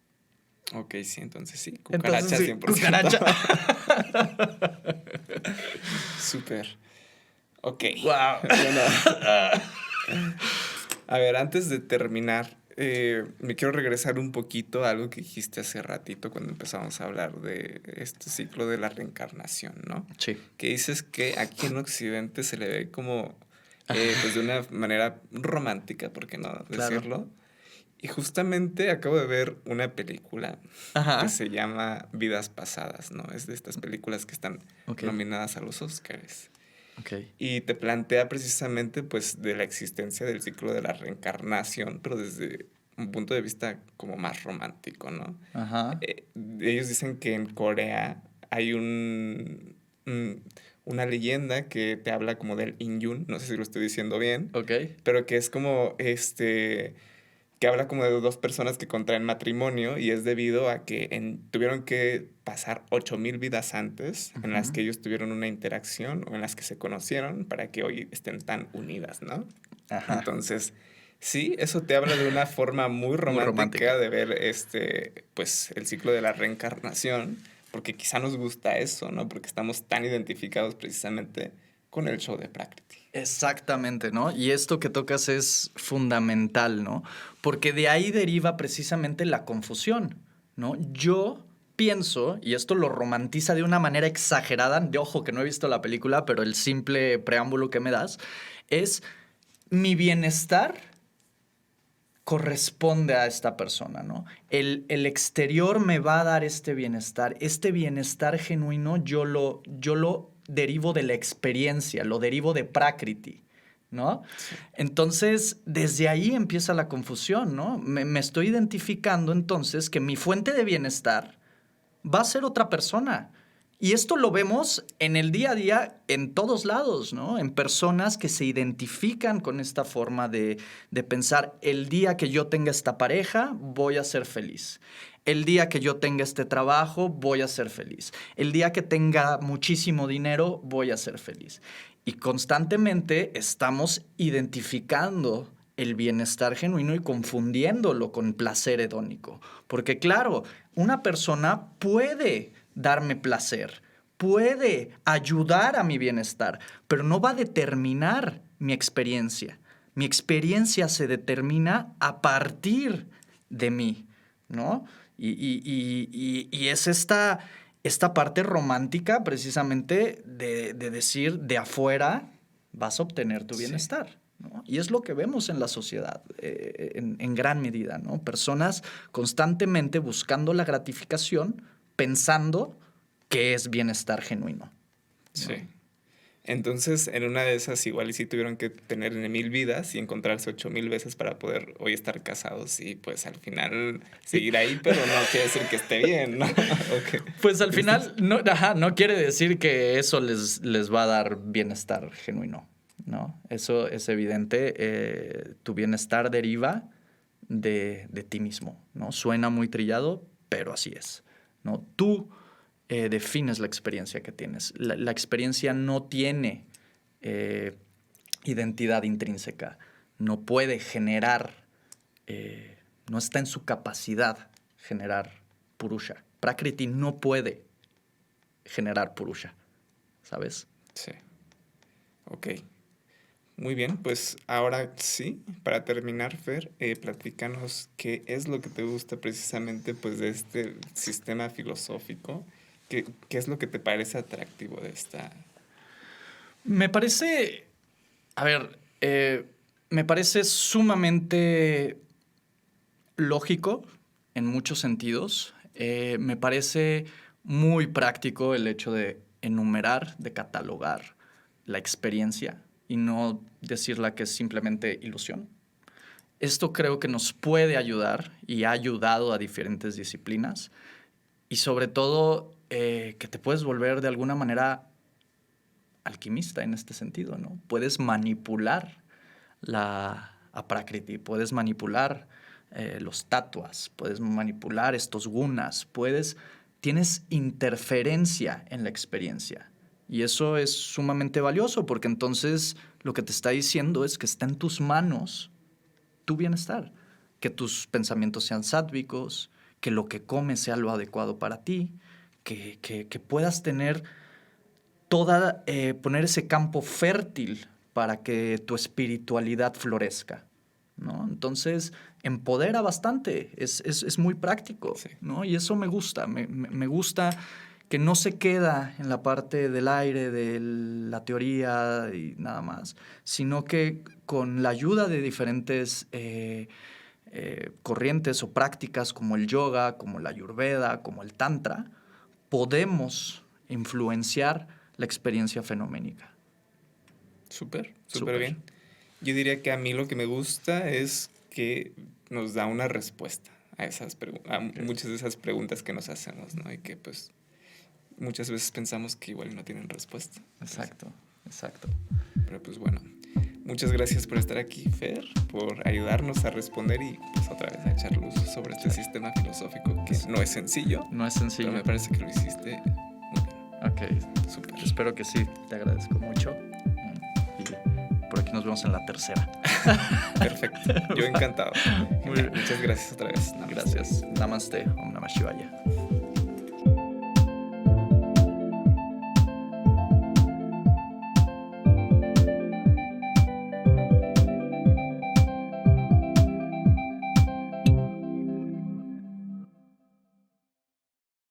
Ok, sí, entonces sí, Entonces, cucaracha sí, 100%. cucaracha. Súper. Ok. Wow. Bueno, a ver, antes de terminar, me quiero regresar un poquito a algo que dijiste hace ratito cuando empezamos a hablar de este ciclo de la reencarnación, ¿no? Sí. Que dices que aquí en Occidente se le ve como, pues de una manera romántica, ¿por qué no Claro. decirlo? Y justamente acabo de ver una película que Ajá. se llama Vidas Pasadas, ¿no? Es de estas películas que están Ok. nominadas a los Oscars. Ok. Y te plantea precisamente pues de la existencia del ciclo de la reencarnación, pero desde un punto de vista como más romántico, ¿no? Ajá. Ellos dicen que en Corea hay una leyenda que te habla como del Inyun, no sé si lo estoy diciendo bien, Ok. pero que es como que habla como de dos personas que contraen matrimonio y es debido a que tuvieron que pasar 8000 vidas antes en las que ellos tuvieron una interacción o en las que se conocieron para que hoy estén tan unidas, ¿no? Ajá. Entonces, sí, eso te habla de una forma muy Muy romántica romántica. de ver pues el ciclo de la reencarnación, porque quizá nos gusta eso, ¿no? Porque estamos tan identificados precisamente con el show de Prakriti. Exactamente, ¿no? Y esto que tocas es fundamental, ¿no? Porque de ahí deriva precisamente la confusión, ¿no? Yo pienso, y esto lo romantiza de una manera exagerada, de ojo que no he visto la película, pero el simple preámbulo que me das, es mi bienestar corresponde a esta persona, ¿no? El exterior me va a dar este bienestar genuino yo lo derivo de la experiencia, lo derivo de Prakriti, ¿no? Sí. Entonces, desde ahí empieza la confusión, ¿no? Me estoy identificando entonces que mi fuente de bienestar va a ser otra persona. Y esto lo vemos en el día a día en todos lados, ¿no? En personas que se identifican con esta forma de pensar, el día que yo tenga esta pareja, voy a ser feliz. El día que yo tenga este trabajo, voy a ser feliz. El día que tenga muchísimo dinero, voy a ser feliz. Y constantemente estamos identificando el bienestar genuino y confundiéndolo con placer hedónico. Porque claro, una persona puede darme placer, puede ayudar a mi bienestar, pero no va a determinar mi experiencia. Mi experiencia se determina a partir de mí, ¿no? Y es esta parte romántica precisamente de decir de afuera vas a obtener tu Sí. bienestar, ¿no? Y es lo que vemos en la sociedad en gran medida, ¿no? Personas constantemente buscando la gratificación pensando que es bienestar genuino, ¿no? Sí. Entonces, en una de esas, igual y sí tuvieron que tener 1000 vidas y encontrarse 8000 veces para poder hoy estar casados y pues al final seguir ahí, pero no quiere decir que esté bien, ¿no? Okay. Pues al final no quiere decir que eso les va a dar bienestar genuino, ¿no? Eso es evidente. Tu bienestar deriva de ti mismo, ¿no? Suena muy trillado, pero así es, ¿no? Tú defines la experiencia que tienes. La experiencia no tiene identidad intrínseca, no puede generar, no está en su capacidad generar purusha. Prakriti no puede generar purusha, ¿sabes? Sí. Ok. Muy bien, pues ahora sí, para terminar, Fer, platícanos qué es lo que te gusta precisamente pues de este sistema filosófico, qué es lo que te parece atractivo de esta... Me parece, a ver, me parece sumamente lógico en muchos sentidos. Me parece muy práctico el hecho de enumerar, de catalogar la experiencia y no decirla que es simplemente ilusión. Esto creo que nos puede ayudar y ha ayudado a diferentes disciplinas y sobre todo que te puedes volver de alguna manera alquimista en este sentido, ¿no? Puedes manipular a Prakriti, puedes manipular los tattvas, puedes manipular estos gunas, tienes interferencia en la experiencia. Y eso es sumamente valioso porque entonces lo que te está diciendo es que está en tus manos tu bienestar, que tus pensamientos sean sádvicos, que lo que comes sea lo adecuado para ti, que puedas tener poner ese campo fértil para que tu espiritualidad florezca, ¿no? Entonces, empodera bastante, es muy práctico, Sí. ¿no? Y eso me gusta, me gusta que no se queda en la parte del aire, de la teoría y nada más, sino que con la ayuda de diferentes corrientes o prácticas como el yoga, como la ayurveda, como el tantra, podemos influenciar la experiencia fenoménica. Súper Súper. bien. Yo diría que a mí lo que me gusta es que nos da una respuesta a muchas de esas preguntas que nos hacemos, ¿no? Y que pues muchas veces pensamos que igual no tienen respuesta. Exacto. Pero pues bueno, muchas gracias por estar aquí, Fer, por ayudarnos a responder y pues otra vez a echar luz sobre este sistema filosófico que no es sencillo. No es sencillo. Pero me parece que lo hiciste muy bien. Ok, Súper. espero que sí, te agradezco mucho. Y por aquí nos vemos en la tercera. Perfecto, yo encantado. Muy bien. Muchas gracias otra vez. Namaste. Gracias. Namaste. Om Namah Shivaya.